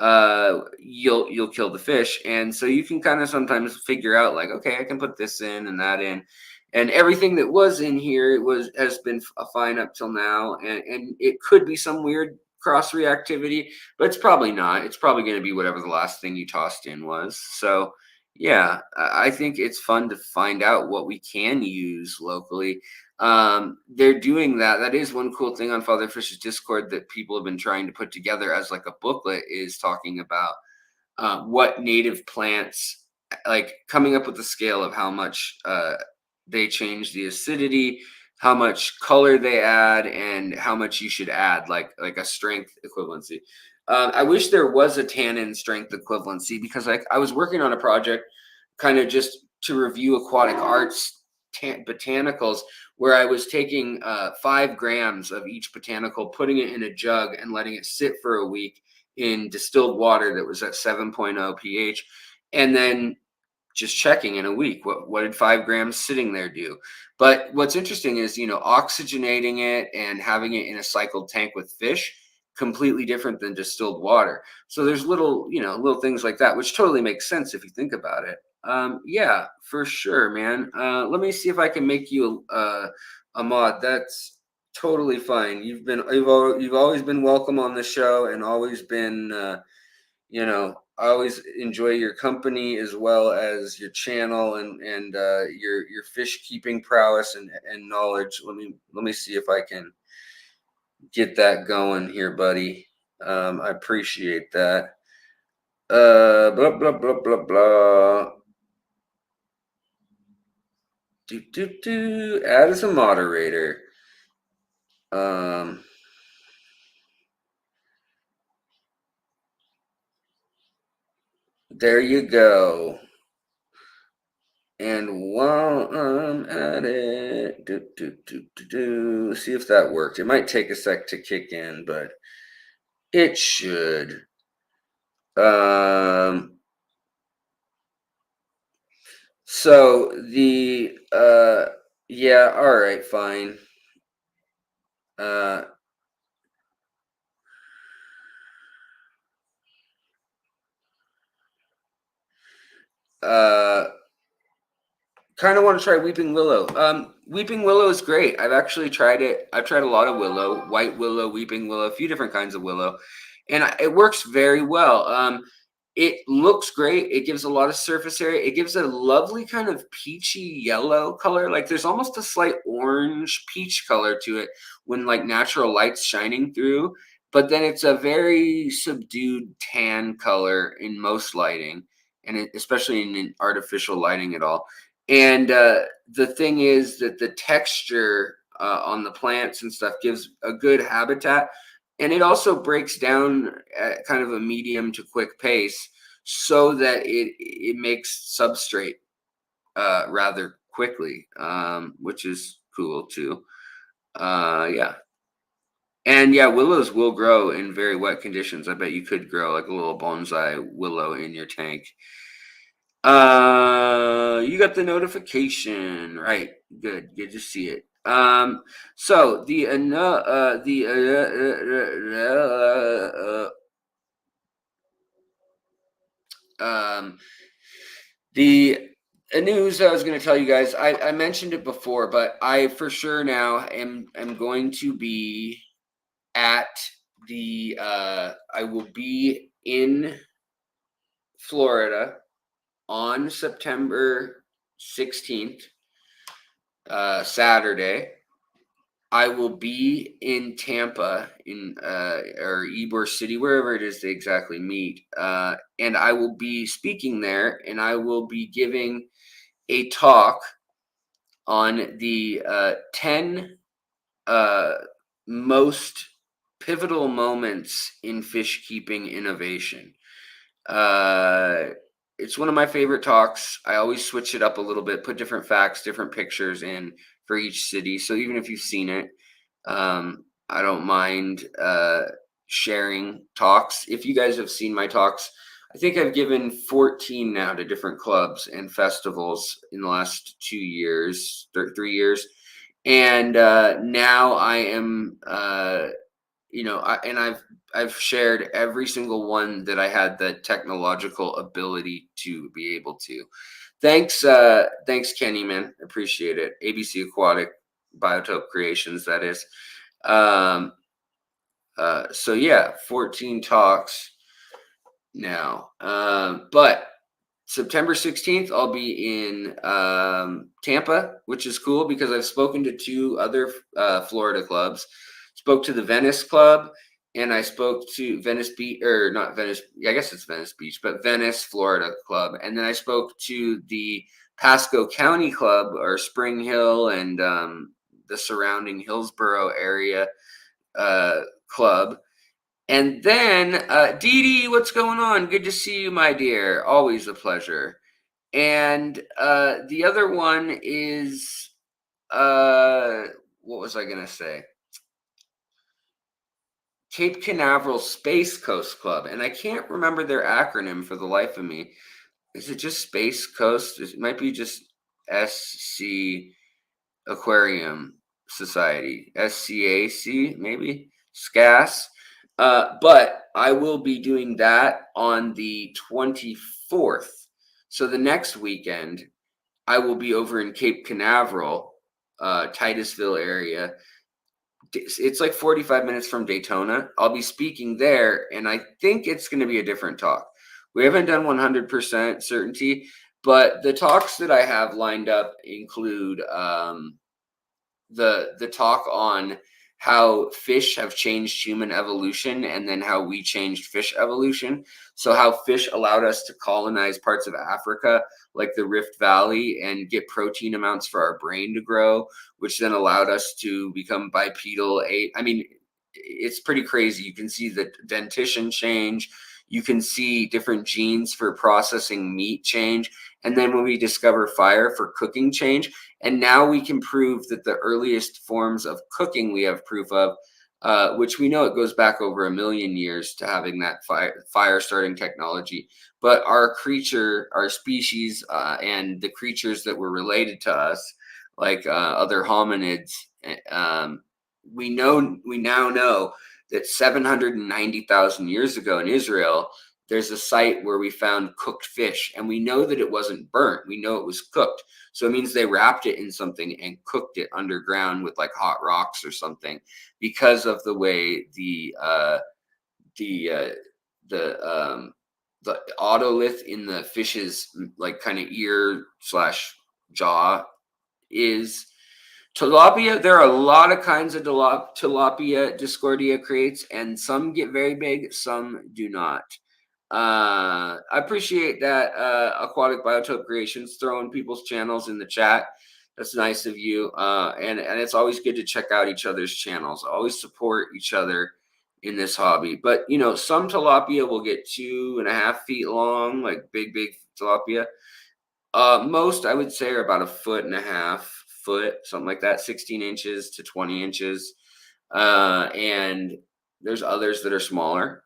you'll kill the fish. And so you can kind of sometimes figure out like, okay, I can put this in and that in, and everything that was in here has been a fine up till now, and it could be some weird cross reactivity, but it's probably not. It's probably going to be whatever the last thing you tossed in was. So yeah, I think it's fun to find out what we can use locally. They're doing that. That is one cool thing on Father Fish's Discord that people have been trying to put together as like a booklet, is talking about what native plants, like coming up with the scale of how much they change the acidity, how much color they add, and how much you should add, like a strength equivalency. I wish there was a tannin strength equivalency, because like I was working on a project kind of just to review aquatic arts botanicals, where I was taking 5 grams of each botanical, putting it in a jug and letting it sit for a week in distilled water that was at 7.0 pH, and then just checking in a week, what did 5 grams sitting there do. But what's interesting is oxygenating it and having it in a cycled tank with fish, completely different than distilled water. So there's little things like that, which totally makes sense if you think about it. Yeah, for sure, man. Let me see if I can make you a mod. That's totally fine. You've always been welcome on the show, and always been I always enjoy your company as well as your channel, and your fish keeping prowess and knowledge. Let me see if I can get that going here, buddy. I appreciate that. Blah blah blah blah blah. Add as a moderator. There you go. And while I'm at it, see if that worked. It might take a sec to kick in, but it should. So yeah, all right, fine. Uh, uh, Kind of want to try Weeping Willow. Weeping Willow is great. I've actually tried it. I've tried a lot of willow, white willow, weeping willow, a few different kinds of willow, and it works very well. It looks great. It gives a lot of surface area. It gives a lovely kind of peachy yellow color. Like there's almost a slight orange peach color to it when like natural light's shining through. But then it's a very subdued tan color in most lighting. especially in an artificial lighting at all. And the thing is that the texture on the plants and stuff gives a good habitat, and it also breaks down at kind of a medium to quick pace, so that it makes substrate rather quickly, which is cool too. Yeah. And yeah, willows will grow in very wet conditions. I bet you could grow like a little bonsai willow in your tank. You got the notification, right? Good, good to see it. So the news I was going to tell you guys. I mentioned it before, but I for sure now am going to be at the. I will be in Florida on September 16th, Saturday. I will be in Tampa in or Ybor City, wherever it is they exactly meet, and I will be speaking there, and I will be giving a talk on the 10 most pivotal moments in fish keeping innovation. Uh, it's one of my favorite talks. I always switch it up a little bit, put different facts, different pictures in for each city. So even if you've seen it, I don't mind sharing talks. If you guys have seen my talks, I think I've given 14 now to different clubs and festivals in the last 2 years, 3 years. And now I am I've shared every single one that I had the technological ability to be able to. Thanks Kenny, man, appreciate it. ABC Aquatic Biotope Creations, that is. um so yeah, 14 talks now. But September 16th, I'll be in Tampa, which is cool because I've spoken to two other Florida clubs. Spoke to the Venice Club, and I spoke to Venice Beach, or not Venice, I guess it's Venice Beach, but Venice, Florida Club. And then I spoke to the Pasco County Club, or Spring Hill, and the surrounding Hillsborough area club. And then, Dee Dee, what's going on? Good to see you, my dear. Always a pleasure. And the other one is, what was I going to say? Cape Canaveral Space Coast Club. And I can't remember their acronym for the life of me. Is it just Space Coast? It might be just SC Aquarium Society. SCAC, maybe? SCAS. But I will be doing that on the 24th. So the next weekend, I will be over in Cape Canaveral, Titusville area. It's like 45 minutes from Daytona. I'll be speaking there, and I think it's going to be a different talk. We haven't done 100% certainty, but the talks that I have lined up include the talk on how fish have changed human evolution, and then how we changed fish evolution. So how fish allowed us to colonize parts of Africa, like the Rift Valley, and get protein amounts for our brain to grow, which then allowed us to become bipedal. I mean, it's pretty crazy. You can see the dentition change. You can see different genes for processing meat change. And then when we discover fire for cooking change, and now we can prove that the earliest forms of cooking we have proof of, which we know it goes back over 1,000,000 years to having that fire starting technology. But our species, and the creatures that were related to us, like other hominids, we now know that 790,000 years ago in Israel, there's a site where we found cooked fish, and we know that it wasn't burnt. We know it was cooked. So it means they wrapped it in something and cooked it underground with like hot rocks or something, because of the way the otolith in the fish's like kind of ear / jaw is. Tilapia, there are a lot of kinds of tilapia Discordia crates, and some get very big, some do not. I appreciate that Aquatic Biotope Creations throwing people's channels in the chat. That's nice of you. And it's always good to check out each other's channels. Always support each other in this hobby. But some tilapia will get 2.5 feet long, like big tilapia. Most I would say are about 1.5 foot, something like that, 16 inches to 20 inches. And there's others that are smaller.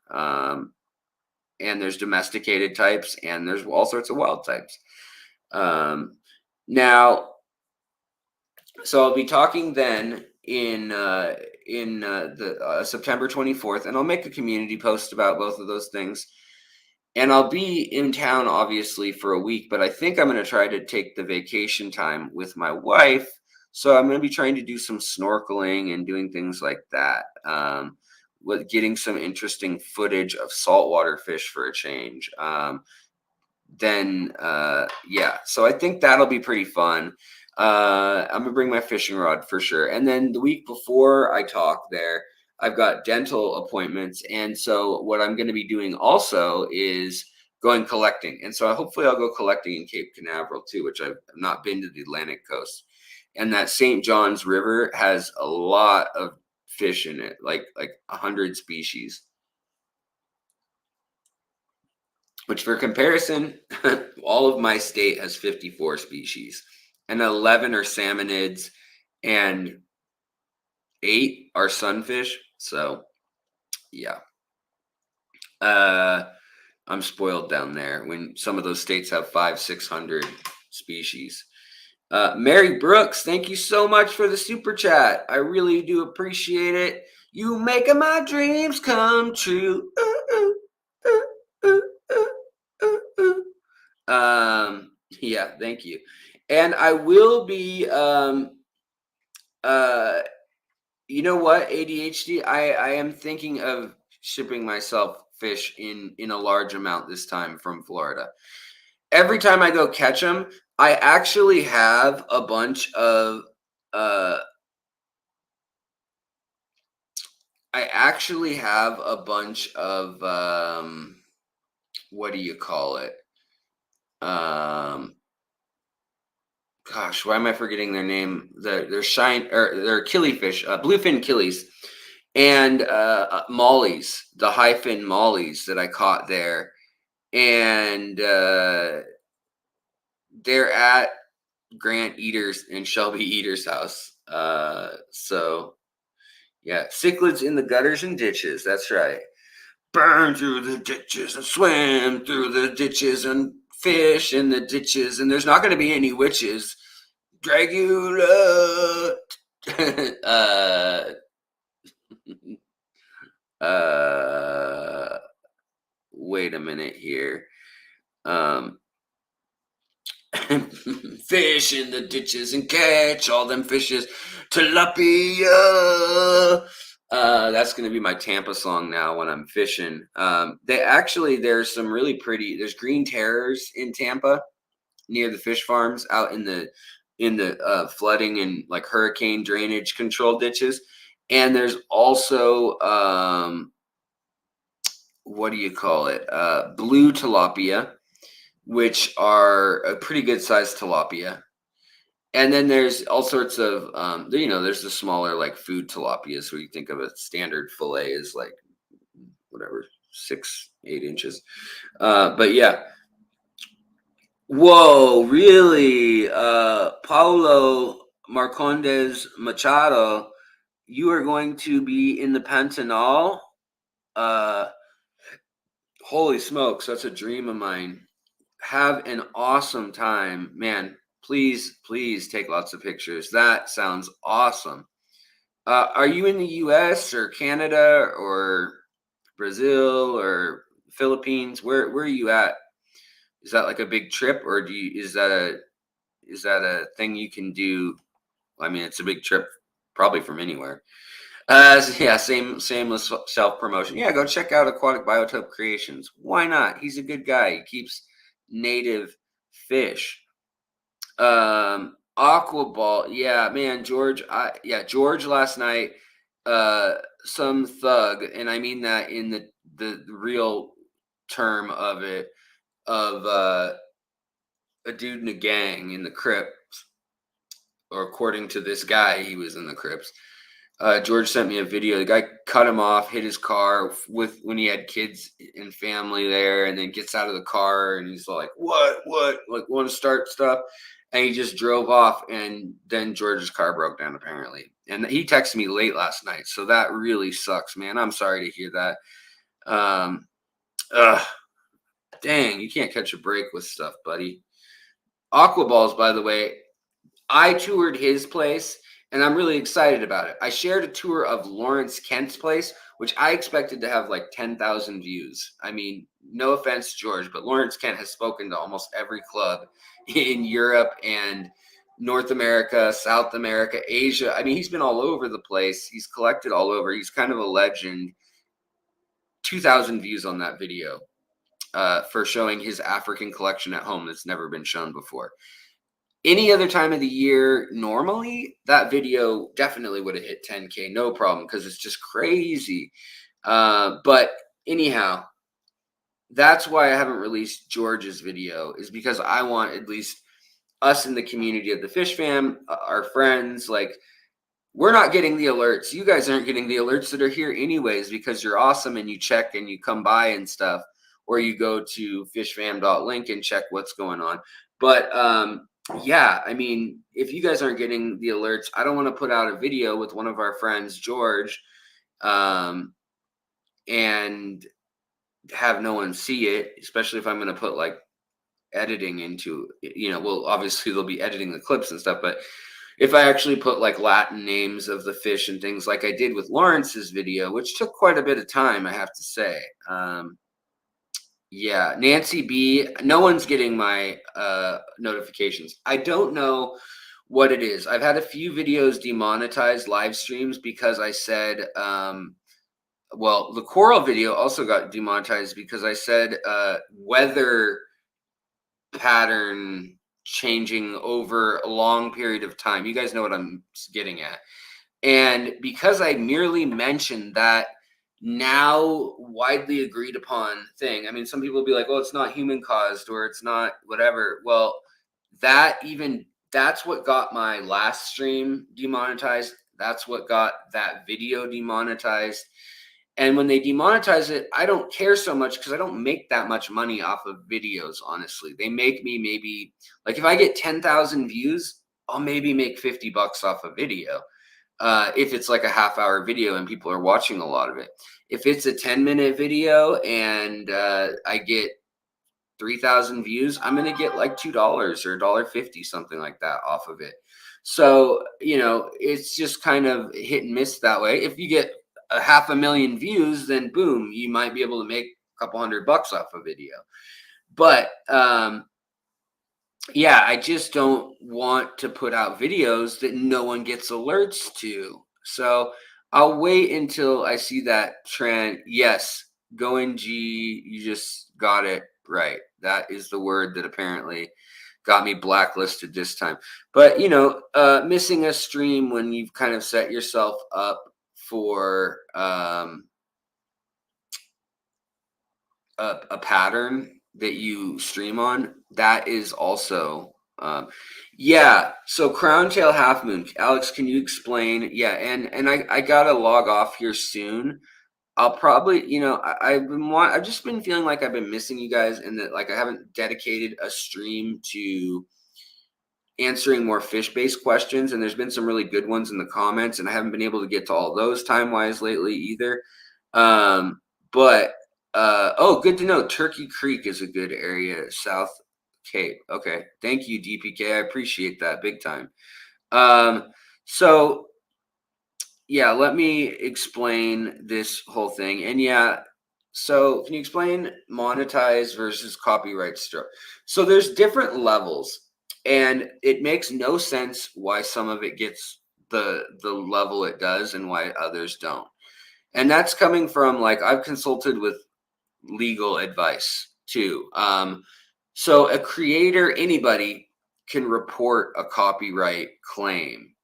And there's domesticated types, and there's all sorts of wild types. Now, so I'll be talking then in the September 24th, and I'll make a community post about both of those things. And I'll be in town, obviously, for a week, but I think I'm going to try to take the vacation time with my wife. So I'm going to be trying to do some snorkeling and doing things like that. With getting some interesting footage of saltwater fish for a change. Yeah, so I think that'll be pretty fun. I'm gonna bring my fishing rod for sure. And then the week before I talk there, I've got dental appointments. And so what I'm going to be doing also is going collecting. And so hopefully I'll go collecting in Cape Canaveral too, which I've not been to the Atlantic coast. And that St. John's River has a lot of fish in it, like 100 species. Which for comparison, all of my state has 54 species, and 11 are salmonids, and 8 are sunfish. So, yeah. I'm spoiled down there when some of those states have 500-600 species. Mary Brooks, thank you so much for the super chat. I really do appreciate it. You making my dreams come true. Yeah, thank you. And I will be you know what, ADHD, I am thinking of shipping myself fish in a large amount this time from Florida. Every time I go catch them, I actually have a bunch of uh what do you call it? Gosh, why am I forgetting their name? They're killifish, bluefin killies, and mollies, the hyphen mollies that I caught there, and they're at Grant Eater's and Shelby Eater's house. So yeah, cichlids in the gutters and ditches. That's right. Burn through the ditches and swim through the ditches and fish in the ditches, and there's not going to be any witches. Dragula. Wait a minute here. Fish in the ditches and catch all them fishes. Tilapia. That's going to be my Tampa song now when I'm fishing. There's some really pretty. There's green terrors in Tampa near the fish farms out in the flooding and like hurricane drainage control ditches. And there's also what do you call it? Blue tilapia, which are a pretty good sized tilapia. And then there's all sorts of there's the smaller like food tilapias where you think of a standard fillet is like whatever 6-8 inches. But yeah. Whoa, really? Paulo Marcondes Machado, you are going to be in the Pantanal? Holy smokes, that's a dream of mine. Have an awesome time. Man, please take lots of pictures. That sounds awesome. Are you in the US or Canada or Brazil or Philippines? Where are you at? Is that like a big trip, or is that a thing you can do? I mean, it's a big trip, probably from anywhere. Yeah, same with self promotion. Yeah, go check out Aquatic Biotope Creations. Why not? He's a good guy. He keeps native fish. Aquaball. Yeah, man, George. George last night. Some thug, and I mean that in the real term of it, of a dude in a gang in the Crips, or according to this guy, he was in the Crips. George sent me a video. The guy cut him off, hit his car with when he had kids and family there, and then gets out of the car and he's like, "What? Like, want to start stuff?" And he just drove off, and then George's car broke down apparently. And he texted me late last night, so that really sucks, man. I'm sorry to hear that. Um, ugh, dang, you can't catch a break with stuff, buddy. Aquaballs, by the way, I toured his place and I'm really excited about it. I shared a tour of Lawrence Kent's place, which I expected to have like 10,000 views. I mean, no offense, George, but Lawrence Kent has spoken to almost every club in Europe and North America, South America, Asia. I mean, he's been all over the place. He's collected all over. He's kind of a legend. 2,000 views on that video for showing his African collection at home that's never been shown before. Any other time of the year, normally, that video definitely would have hit 10K, no problem, because it's just crazy. But anyhow, that's why I haven't released George's video, is because I want at least us in the community of the Fish Fam, our friends, like, we're not getting the alerts. You guys aren't getting the alerts that are here anyways, because you're awesome and you check and you come by and stuff, or you go to fishfam.link and check what's going on. But yeah, I mean, if you guys aren't getting the alerts, I don't want to put out a video with one of our friends, George, and have no one see it, especially if I'm going to put like editing into, well, obviously they'll be editing the clips and stuff, but if I actually put like Latin names of the fish and things like I did with Lawrence's video, which took quite a bit of time, I have to say. Yeah, Nancy B, no one's getting my notifications. I don't know what it is. I've had a few videos demonetized, live streams, because I said, well, the coral video also got demonetized because I said weather pattern changing over a long period of time. You guys know what I'm getting at. And because I merely mentioned that now widely agreed upon thing, I mean, some people will be like, well, it's not human caused or it's not whatever. Well, that's what got my last stream demonetized. That's what got that video demonetized. And when they demonetize it, I don't care so much because I don't make that much money off of videos, honestly. They make me maybe, like, if I get 10,000 views, I'll maybe make 50 bucks off a video. If it's like a half-hour video and people are watching a lot of it. If it's a 10-minute video and I get 3,000 views, I'm going to get like $2 or $1.50, something like that off of it. So, it's just kind of hit and miss that way. If you get 500,000 views, then boom, you might be able to make a couple $100 off a video. But yeah, I just don't want to put out videos that no one gets alerts to. So I'll wait until I see that trend. Yes, going G, you just got it right. That is the word that apparently got me blacklisted this time. But, missing a stream when you've kind of set yourself up for a pattern that you stream on, that is also yeah. So crown tail half moon, Alex, can you explain? Yeah, and I gotta log off here soon. I'll probably, I've just been feeling like I've been missing you guys, and that like I haven't dedicated a stream to answering more fish-based questions, and there's been some really good ones in the comments, and I haven't been able to get to all those time-wise lately either. But oh, good to know. Turkey Creek is a good area. South Cape. Okay. Thank you, DPK. I appreciate that big time. So yeah, let me explain this whole thing. And yeah, so can you explain monetize versus copyright struck? So there's different levels, and it makes no sense why some of it gets the level it does and why others don't. And that's coming from, like, I've consulted with legal advice too. So a creator, anybody can report a copyright claim.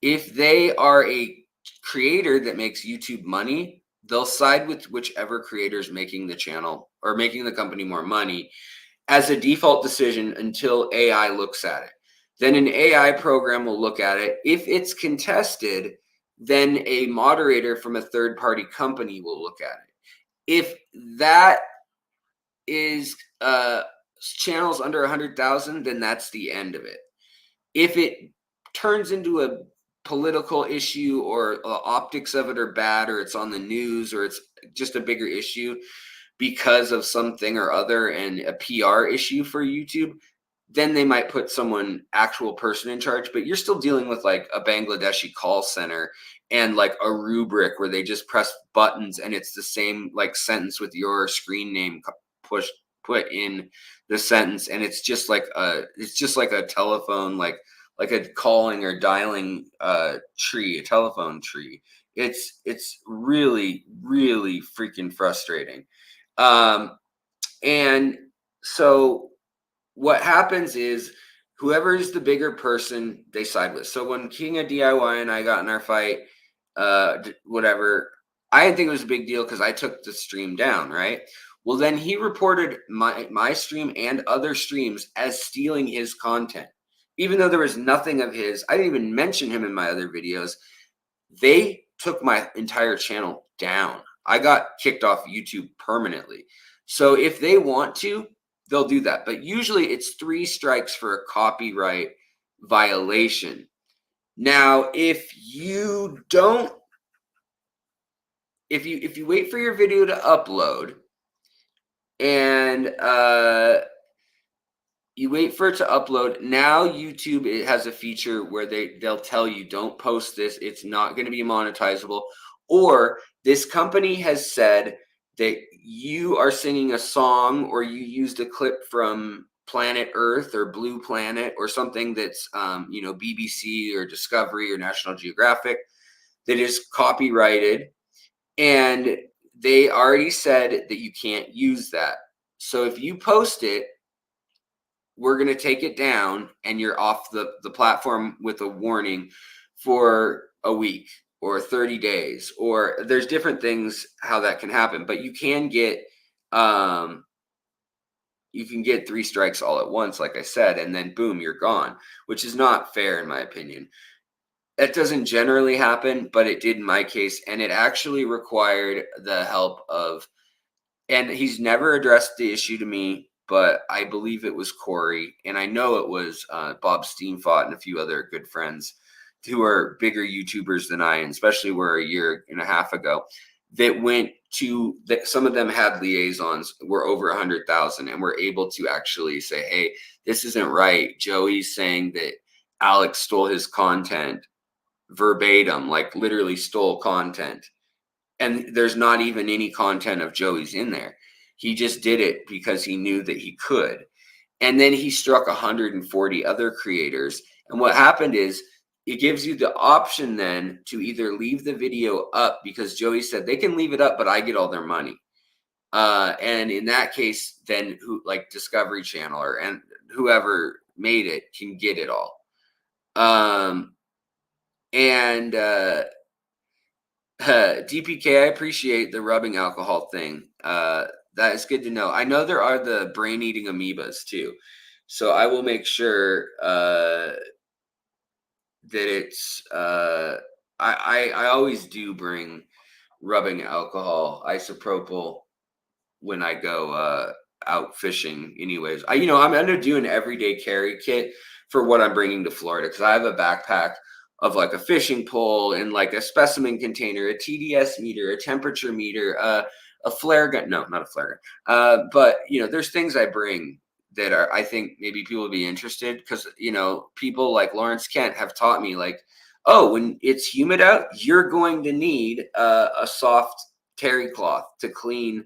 If they are a creator that makes YouTube money, they'll side with whichever creator is making the channel or making the company more money as a default decision until AI looks at it. Then an AI program will look at it. If it's contested, then a moderator from a third party company will look at it. If that is channels under 100,000, then that's the end of it. If it turns into a political issue or optics of it are bad, or it's on the news, or it's just a bigger issue because of something or other and a PR issue for YouTube, then they might put someone, actual person in charge. But you're still dealing with like a Bangladeshi call center and like a rubric where they just press buttons and it's the same like sentence with your screen name put in the sentence, and it's just like a telephone, like a calling or dialing tree, a telephone tree. It's really freaking frustrating. And so what happens is whoever is the bigger person, they side with. So when King of DIY and I got in our fight, whatever, I didn't think it was a big deal because I took the stream down, right? Well, then he reported my stream and other streams as stealing his content, even though there was nothing of his. I didn't even mention him in my other videos. They took my entire channel down. I got kicked off YouTube permanently. So if they want to, they'll do that. But usually it's 3 strikes for a copyright violation. Now, if you wait for your video to upload and you wait for it to upload, now YouTube, it has a feature where they'll tell you, don't post this, it's not going to be monetizable. Or this company has said that you are singing a song or you used a clip from Planet Earth or Blue Planet or something that's BBC or Discovery or National Geographic that is copyrighted, and they already said that you can't use that. So if you post it, we're going to take it down and you're off the platform with a warning for a week or 30 days, or there's different things how that can happen. But you can get 3 strikes all at once, like I said, and then boom, you're gone, which is not fair in my opinion. That doesn't generally happen, but it did in my case, and it actually required the help of, and he's never addressed the issue to me, but I believe it was Corey, and I know it was Bob Steenfott and a few other good friends who are bigger YouTubers than I, and especially were a year and a half ago, that went to that. Some of them had liaisons, were over 100,000, and were able to actually say, hey, this isn't right. Joey's saying that Alex stole his content verbatim, like literally stole content. And there's not even any content of Joey's in there. He just did it because he knew that he could. And then he struck 140 other creators. And what happened is it gives you the option then to either leave the video up, because Joey said they can leave it up, but I get all their money. And in that case, then like Discovery Channel and whoever made it can get it all. DPK, I appreciate the rubbing alcohol thing. That is good to know. I know there are the brain eating amoebas too, so I will make sure that it's. I always do bring rubbing alcohol, isopropyl, when I go out fishing. Anyways, I'm gonna do an everyday carry kit for what I'm bringing to Florida, because I have a backpack of like a fishing pole and like a specimen container, a TDS meter, a temperature meter, a flare gun. No, not a flare gun. But there's things I bring that I think maybe people would be interested, because people like Lawrence Kent have taught me, like, oh, when it's humid out, you're going to need a soft terry cloth to clean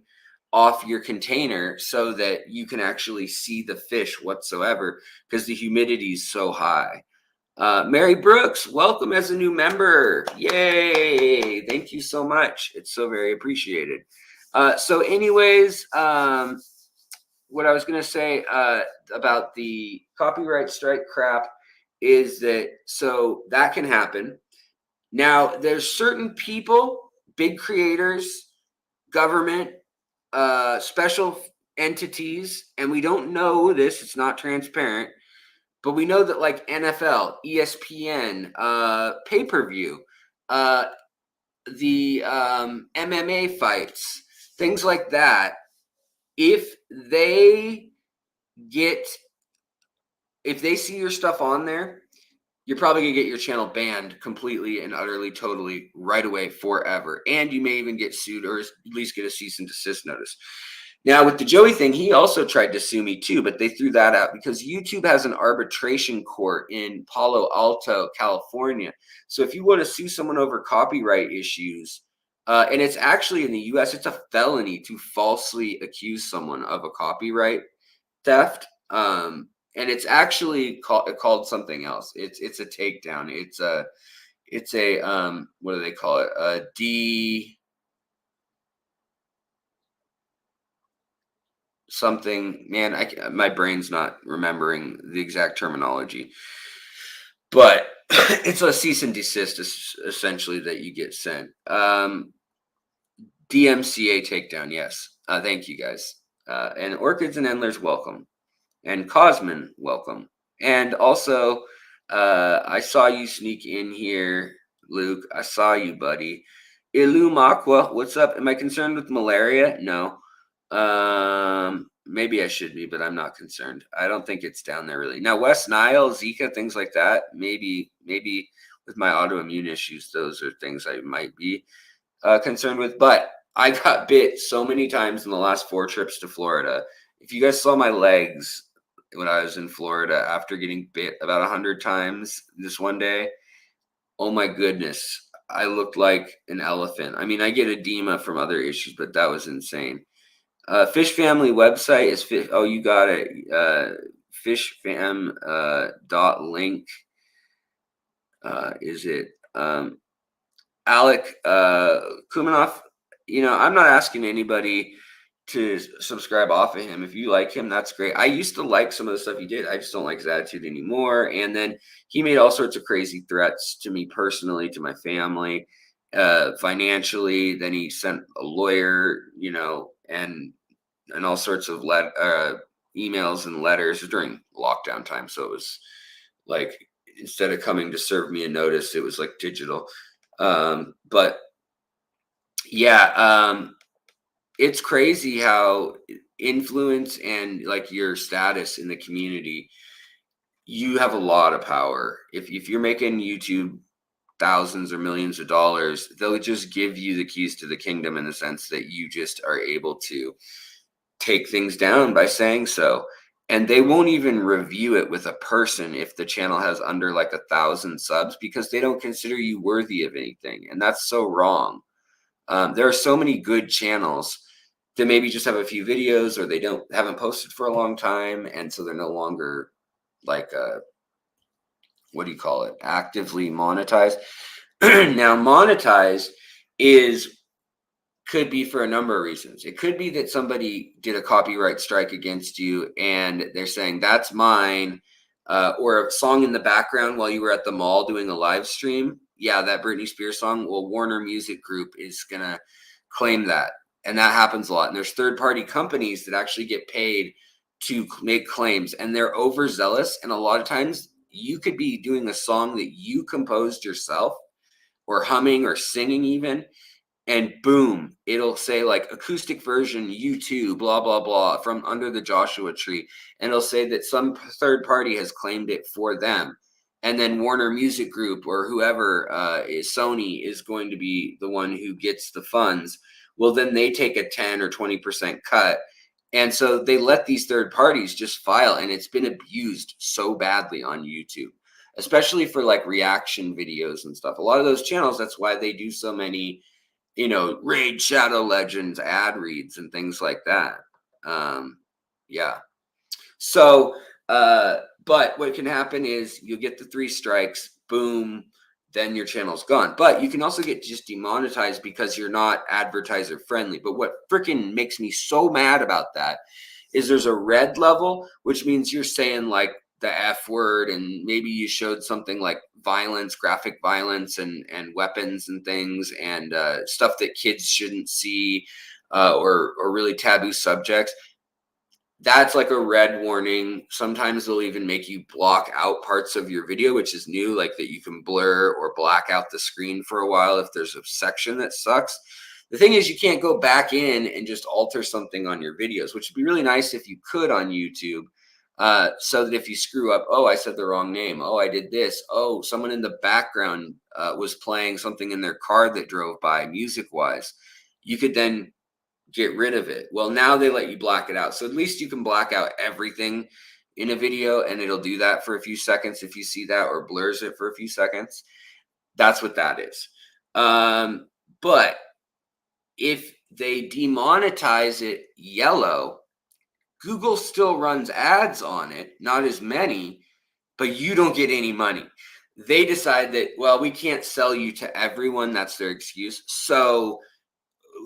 off your container so that you can actually see the fish whatsoever, because the humidity is so high. Mary Brooks, welcome as a new member. Yay. Thank you so much. It's so very appreciated. So anyways, what I was going to say about the copyright strike crap is that, that can happen. Now, there's certain people, big creators, government, special entities, and we don't know this, it's not transparent, but we know that like NFL, ESPN, pay-per-view, uh, the MMA fights, things like that, if they get, if they see your stuff on there, you're probably gonna get your channel banned completely and utterly, totally, right away, forever. And you may even get sued, or at least get a cease and desist notice. Now, with the Joey thing, he also tried to sue me too, but they threw that out because YouTube has an arbitration court in Palo Alto, California. So if you want to sue someone over copyright issues, and it's actually in the US, it's a felony to falsely accuse someone of a copyright theft. And it's actually called something else. It's a takedown. It's a what do they call it? A D something. Man, my brain's not remembering the exact terminology, but it's a cease and desist essentially that you get sent. DMCA takedown. Yes. Thank you guys. And Orchids and Endlers, welcome. And Cosmin, welcome. And also, I saw you sneak in here, Luke. I saw you, buddy. Ilumakwa, what's up? Am I concerned with malaria? No. Maybe I should be, but I'm not concerned. I don't think it's down there really. Now, West Nile, Zika, things like that. Maybe with my autoimmune issues, those are things I might be concerned with. But I got bit so many times in the last 4 trips to Florida. If you guys saw my legs when I was in Florida after getting bit about 100 times this one day, oh my goodness, I looked like an elephant. I mean, I get edema from other issues, but that was insane. Fish Family website is oh, you got it. Fishfam dot link. Is it Alec Kumanoff? You know, I'm not asking anybody to subscribe off of him. If you like him, that's great. I used to like some of the stuff he did. I just don't like his attitude anymore. And then he made all sorts of crazy threats to me personally, to my family, financially. Then he sent a lawyer, you know, and all sorts of emails and letters during lockdown time. So it was like, instead of coming to serve me a notice, it was like digital. But yeah, it's crazy how influence and like your status in the community, you have a lot of power. If you're making YouTube thousands or millions of dollars, they'll just give you the keys to the kingdom in the sense that you just are able to take things down by saying so. And they won't even review it with a person if the channel has under like 1,000 subs, because they don't consider you worthy of anything. And that's so wrong. There are so many good channels that maybe just have a few videos, or they haven't posted for a long time, and so they're no longer like what do you call it, actively monetized. Now, monetize could be for a number of reasons. It could be that somebody did a copyright strike against you and they're saying that's mine, or a song in the background while you were at the mall doing a live stream. Yeah, that Britney Spears song. Well, Warner Music Group is going to claim that. And that happens a lot. And there's third-party companies that actually get paid to make claims, and they're overzealous. And a lot of times you could be doing a song that you composed yourself, or humming or singing even, and boom, it'll say like acoustic version U2 blah blah blah from Under the Joshua Tree, and it'll say that some third party has claimed it for them, and then Warner Music Group or whoever is Sony is going to be the one who gets the funds. Well, then they take a 10 or 20% cut, and so they let these third parties just file, and it's been abused so badly on YouTube, especially for like reaction videos and stuff. A lot of those channels, that's why they do so many, you know, Raid Shadow Legends ad reads and things like that. Yeah. So, but what can happen is you'll get the 3 strikes, boom, then your channel's gone. But you can also get just demonetized because you're not advertiser friendly. But what freaking makes me so mad about that is there's a red level, which means you're saying like the F word, and maybe you showed something like violence, graphic violence, and weapons and things, and stuff that kids shouldn't see. or really taboo subjects, that's like a red warning. Sometimes they'll even make you block out parts of your video, which is new, like that you can blur or black out the screen for a while if there's a section that sucks. The thing is, you can't go back in and just alter something on your videos, which would be really nice if you could on YouTube. So that if you screw up, oh, I said the wrong name. Oh, I did this. Oh, someone in the background was playing something in their car that drove by music wise. You could then get rid of it. Well, now they let you black it out. So at least you can black out everything in a video, and it'll do that for a few seconds if you see that, or blurs it for a few seconds. That's what that is. But if they demonetize it yellow, Google still runs ads on it, not as many, but you don't get any money. They decide that, well, we can't sell you to everyone. That's their excuse. So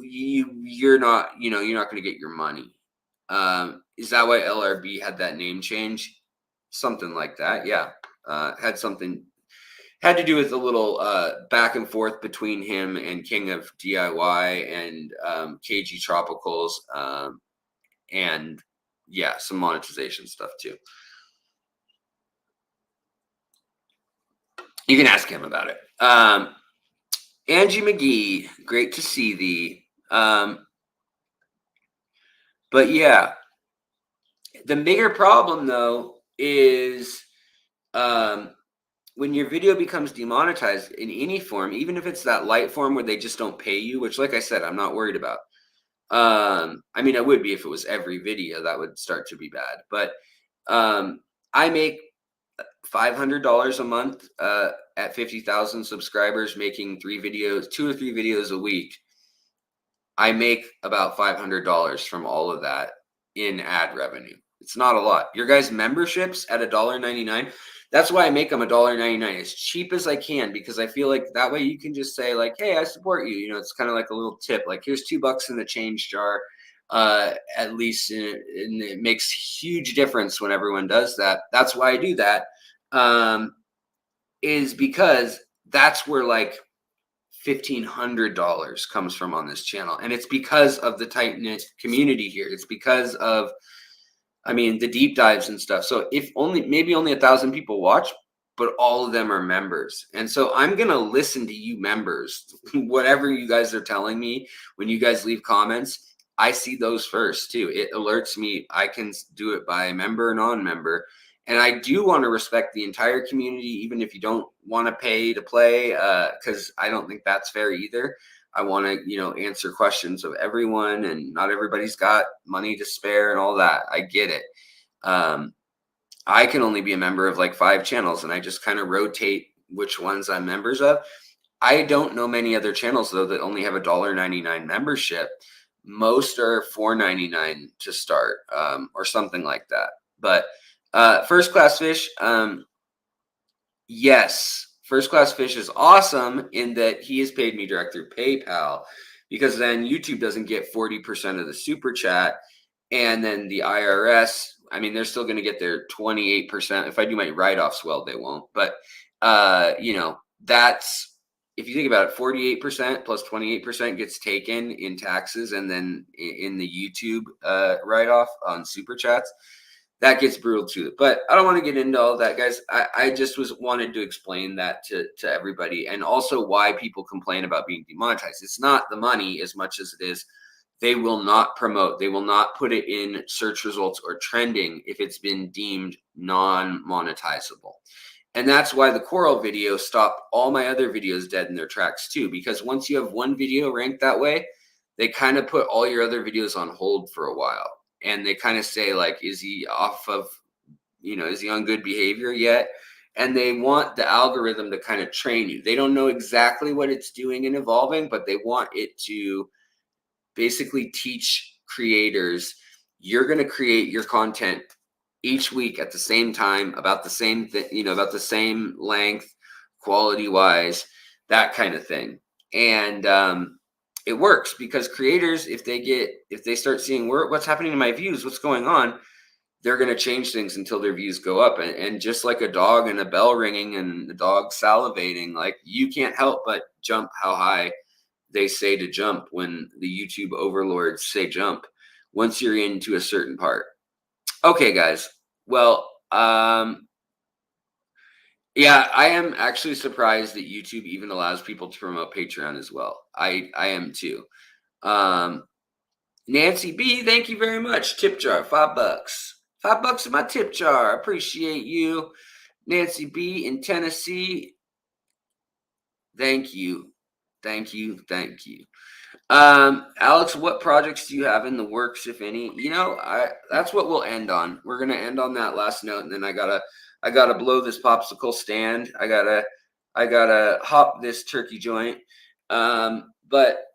you're not going to get your money. Is that why LRB had that name change? Something like that. Yeah. Had to do with a little back and forth between him and King of DIY and KG Tropicals, and yeah, some monetization stuff too. You can ask him about it. Angie McGee, great to see thee. But yeah, the bigger problem though is when your video becomes demonetized in any form, even if it's that light form where they just don't pay you, which, like I said, I'm not worried about. I mean, I would be if it was every video, that would start to be bad. But I make $500 a month at 50,000 subscribers, making 2 or 3 videos a week. I make about $500 from all of that in ad revenue. It's not a lot. Your guys' memberships at $1.99. That's why I make them $1.99 as cheap as I can, because I feel like that way you can just say like, hey, I support you. You know, it's kind of like a little tip. Like, here's $2 in the change jar. At least, and it makes huge difference when everyone does that. That's why I do that. Is because that's where like $1,500 comes from on this channel, and it's because of the tight-knit community here. It's because of, I mean, the deep dives and stuff. So if maybe only 1,000 people watch, but all of them are members. And so I'm going to listen to you members. Whatever you guys are telling me, when you guys leave comments, I see those first too. It alerts me. I can do it by member, non-member. And I do want to respect the entire community, even if you don't want to pay to play, because I don't think that's fair either. I want to, answer questions of everyone, and not everybody's got money to spare and all that. I get it. I can only be a member of like 5 channels, and I just kind of rotate which ones I'm members of. I don't know many other channels though that only have $1.99 membership. Most are $4.99 to start, or something like that. But First Class Fish, yes, First Class Fish is awesome in that he has paid me direct through PayPal, because then YouTube doesn't get 40% of the super chat, and then the IRS, I mean, they're still going to get their 28%. If I do my write-offs well, they won't. But that's, if you think about it, 48% plus 28% gets taken in taxes, and then in the YouTube write-off on super chats. That gets brutal too. But I don't want to get into all that, guys. I just wanted to explain that to everybody, and also why people complain about being demonetized. It's not the money as much as it is they will not promote. They will not put it in search results or trending if it's been deemed non-monetizable. And that's why the Coral video stopped all my other videos dead in their tracks too, because once you have one video ranked that way, they kind of put all your other videos on hold for a while. And they kind of say like, is he off of, is he on good behavior yet? And they want the algorithm to kind of train you. They don't know exactly what it's doing and evolving, but they want it to basically teach creators, you're going to create your content each week at the same time, about the same thing, about the same length, quality wise, that kind of thing. And it works because creators, if they start seeing what's happening to my views, what's going on, they're going to change things until their views go up. And just like a dog and a bell ringing and the dog salivating, like, you can't help but jump how high they say to jump, when the YouTube overlords say jump, once you're into a certain part. Okay, guys. Well, yeah, I am actually surprised that YouTube even allows people to promote Patreon as well. I am too. Um, Nancy B, thank you very much. Tip jar, $5. $5 in my tip jar. Appreciate you. Nancy B in Tennessee. Thank you. Thank you. Thank you. Alex, what projects do you have in the works, if any? That's what we'll end on. We're gonna end on that last note, and then I gotta blow this popsicle stand. I gotta hop this turkey joint. But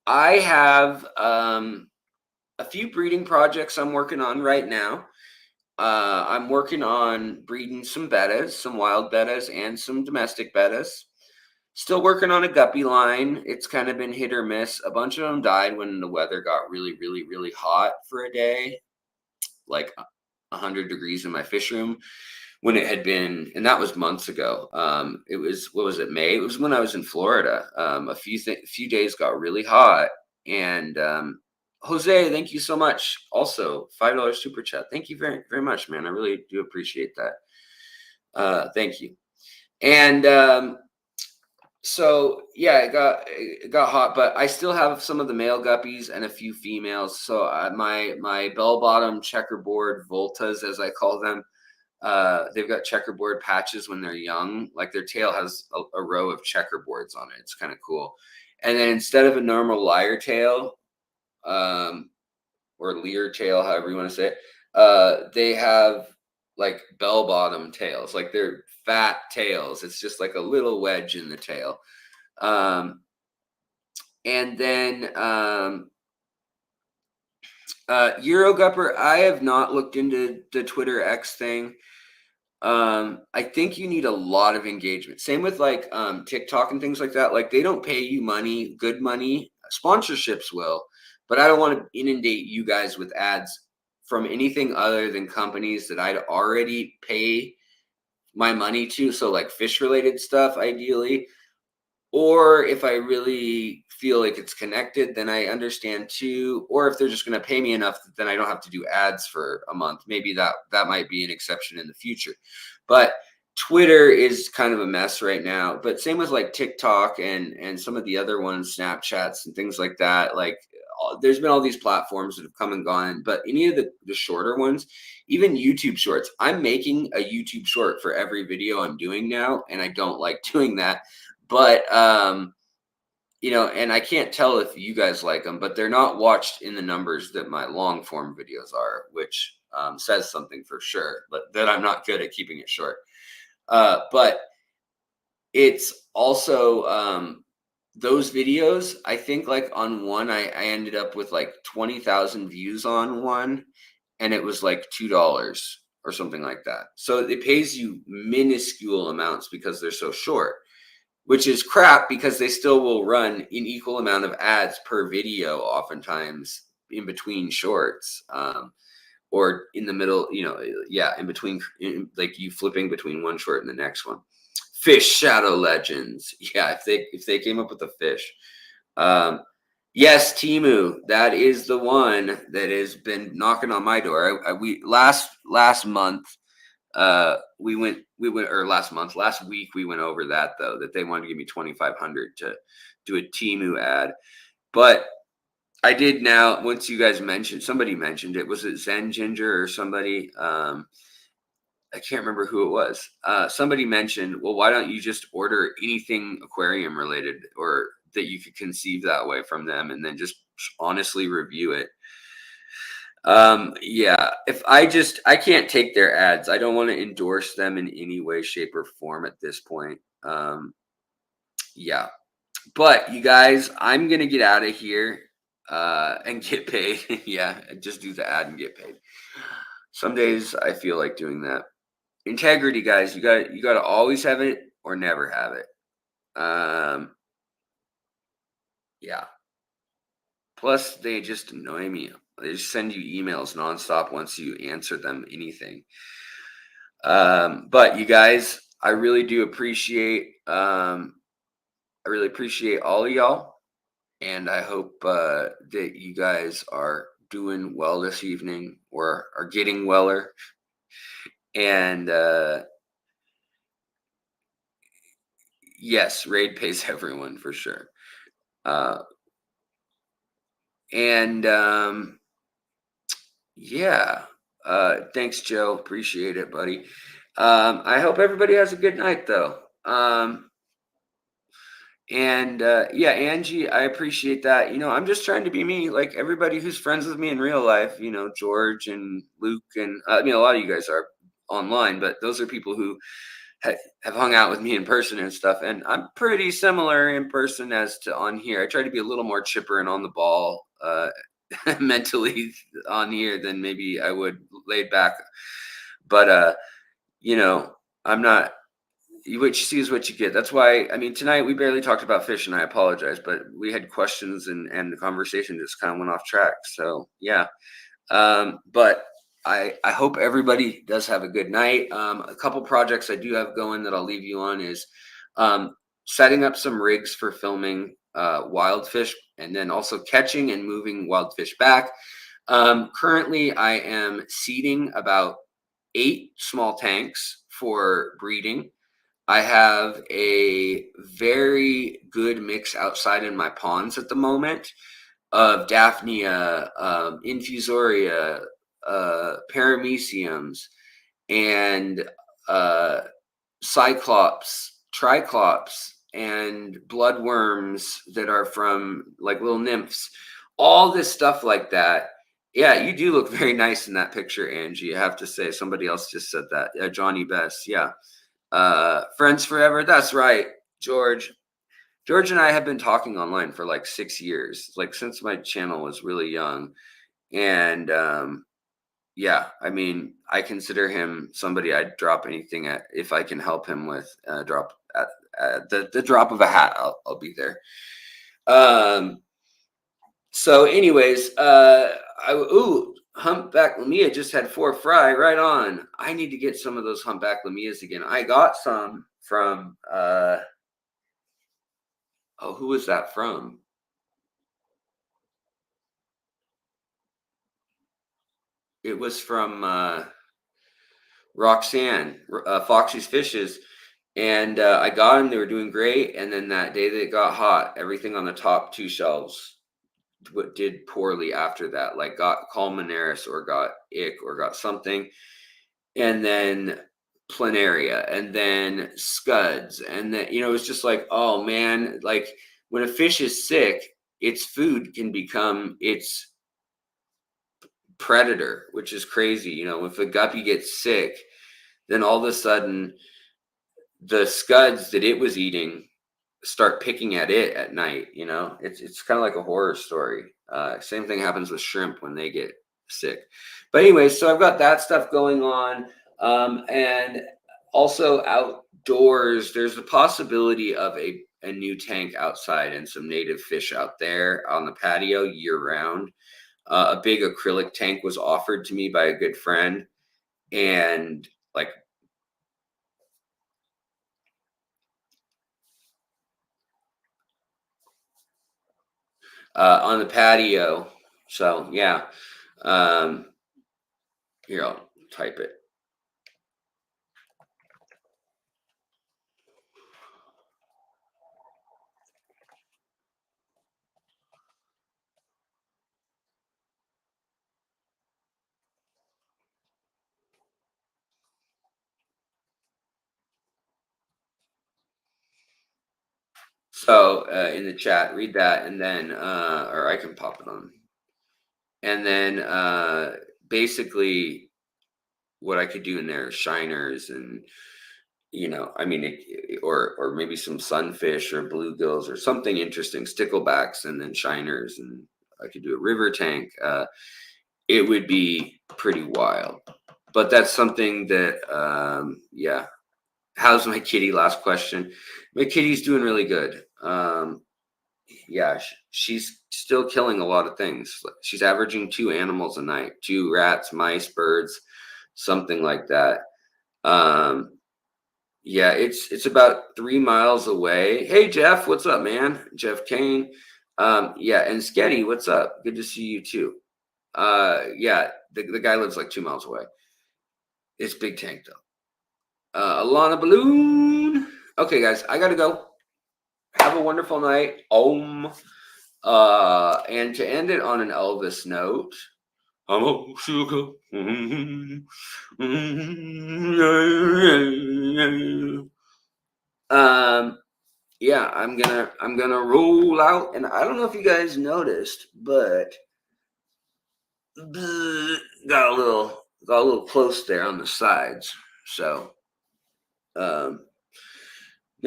I have a few breeding projects I'm working on right now. I'm working on breeding some bettas, some wild bettas, and some domestic bettas. Still working on a guppy line. It's kind of been hit or miss. A bunch of them died when the weather got really, really, really hot for a day, like 100 degrees in my fish room, when it had been, and that was months ago. It was, what was it, May? It was when I was in Florida. A few days got really hot, and Jose, thank you so much. Also, $5 super chat. Thank you very, very much, man. I really do appreciate that. Thank you. And so yeah, it got hot, but I still have some of the male guppies and a few females. So my bell bottom checkerboard voltas, as I call them, they've got checkerboard patches when they're young. Like their tail has a row of checkerboards on it. It's kind of cool. And then instead of a normal lyre tail, or leer tail, however you want to say it, they have like bell bottom tails. Like they're fat tails. It's just like a little wedge in the tail. And then Eurogupper, I have not looked into the Twitter X thing. I think you need a lot of engagement. Same with like TikTok and things like that. Like they don't pay you money, good money. Sponsorships will, but I don't want to inundate you guys with ads from anything other than companies that I'd already pay my money to. So like fish related stuff, ideally. Or if I really feel like it's connected, then I understand too. Or if they're just going to pay me enough, then I don't have to do ads for a month. Maybe that might be an exception in the future. But Twitter is kind of a mess right now. But same with like TikTok and some of the other ones, Snapchats and things like that. Like there's been all these platforms that have come and gone. But any of the shorter ones, even YouTube shorts, I'm making a YouTube short for every video I'm doing now, and I don't like doing that. But and I can't tell if you guys like them, but they're not watched in the numbers that my long form videos are, which says something for sure, but that I'm not good at keeping it short. But it's also those videos, I think like on one, I ended up with like 20,000 views on one, and it was like $2 or something like that. So it pays you minuscule amounts because they're so short, which is crap because they still will run an equal amount of ads per video, oftentimes in between shorts, or in the middle, in between, like you flipping between one short and the next one. Fish Shadow Legends. Yeah, if they came up with a fish. Yes, Timu, that is the one that has been knocking on my door. We last month, last week we went over that, though, that they wanted to give me 2,500 to do a Timu ad. But I did now, once you guys somebody mentioned it, was it Zen Ginger or somebody? I can't remember who it was. Somebody mentioned, well, why don't you just order anything aquarium related, or that you could conceive that way from them, and then just honestly review it. Yeah, I can't take their ads. I don't want to endorse them in any way, shape, or form at this point. Yeah, but you guys, I'm going to get out of here, and get paid. Yeah, just do the ad and get paid. Some days I feel like doing that. Integrity, guys, you got to always have it or never have it. Yeah. Plus, they just annoy me. They just send you emails nonstop once you answer them anything. But you guys, I really do appreciate all of y'all. And I hope that you guys are doing well this evening or are getting weller. And yes, Raid pays everyone for sure. Uh, and yeah, thanks, Joe. Appreciate it, buddy. I hope everybody has a good night, though. And yeah, Angie, I appreciate that. I'm just trying to be me, like everybody who's friends with me in real life. George and Luke, and a lot of you guys are online, but those are people who have hung out with me in person and stuff. And I'm pretty similar in person as to on here. I try to be a little more chipper and on the ball mentally on here than maybe I would laid back. But you know, I'm not. What you see is what you get. That's why, I mean, tonight we barely talked about fish, and I apologize, but we had questions and the conversation just kind of went off track. So yeah, but I hope everybody does have a good night. A couple projects I do have going that I'll leave you on is setting up some rigs for filming wild fish, and then also catching and moving wild fish back. Currently, I am seeding about 8 small tanks for breeding. I have a very good mix outside in my ponds at the moment of Daphnia, Infusoria, Parameciums, and uh, Cyclops, Triclops, and bloodworms that are from like little nymphs. All this stuff like that. Yeah, you do look very nice in that picture, Angie. I have to say, somebody else just said that. Johnny Best. Yeah. Friends forever. That's right, George. George and I have been talking online for like 6 years, like since my channel was really young. And yeah, I mean, I consider him somebody I'd drop anything at if I can help him with drop at the drop of a hat. I'll be there. Um, so, anyways, humpback lamia just had 4 fry. Right on. I need to get some of those humpback lamias again. I got some from oh, who was that from? It was from Roxanne, Foxy's Fishes, and I got them. They were doing great, and then that day that it got hot, everything on the top 2 shelves did poorly after that. Like got Colmenares or got ick or got something, and then planaria, and then scuds, and then it's just like, oh man, like when a fish is sick, its food can become its predator, which is crazy. If a guppy gets sick, then all of a sudden the scuds that it was eating start picking at it at night. It's kind of like a horror story. Same thing happens with shrimp when they get sick. But anyway, so I've got that stuff going on. And also outdoors, there's the possibility of a new tank outside and some native fish out there on the patio year round. A big acrylic tank was offered to me by a good friend, and like on the patio. So yeah, um, here I'll type it. So in the chat, read that, and then or I can pop it on, and then basically what I could do in there is shiners and I mean, or maybe some sunfish or bluegills or something interesting, sticklebacks, and then shiners, and I could do a river tank. It would be pretty wild, but that's something that yeah. How's my kitty? Last question. My kitty's doing really good. Yeah, she's still killing a lot of things. She's averaging 2 animals a night, 2 rats, mice, birds, something like that. Yeah, it's about 3 miles away. Hey Jeff, what's up, man? Jeff Kane. Yeah, and Sketty, what's up? Good to see you too. Yeah, the guy lives like 2 miles away. It's Big Tank though. Alana Balloon. Okay, guys, I gotta go. Have a wonderful night. And to end it on an Elvis note, I'm a sugar. Yeah, I'm gonna roll out, and I don't know if you guys noticed, but got a little close there on the sides. So gonna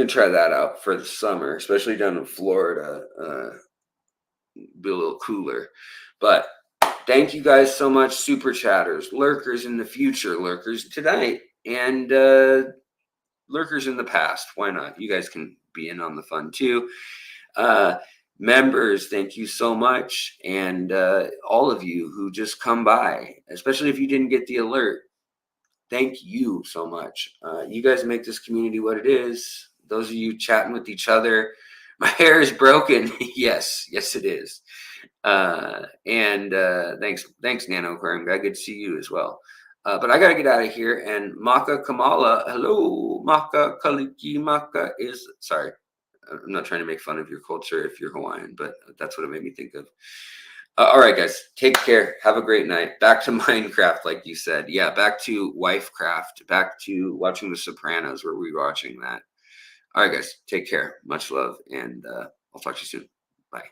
try that out for the summer, especially down in Florida. Be a little cooler. But thank you guys so much, super chatters, lurkers in the future, lurkers tonight, and lurkers in the past. Why not? You guys can be in on the fun too. Members, thank you so much, and all of you who just come by, especially if you didn't get the alert. Thank you so much. You guys make this community what it is. Those of you chatting with each other, my hair is broken. Yes, it is. And thanks, Nano Aquarium guy. Good to see you as well. But I gotta get out of here. And Maka Kamala, hello, Maka Kaliki Maka is sorry. I'm not trying to make fun of your culture if you're Hawaiian, but that's what it made me think of. All right, guys, take care. Have a great night. Back to Minecraft, like you said. Yeah, back to Wifecraft. Back to watching The Sopranos. We're rewatching that. All right, guys, take care. Much love, and I'll talk to you soon. Bye.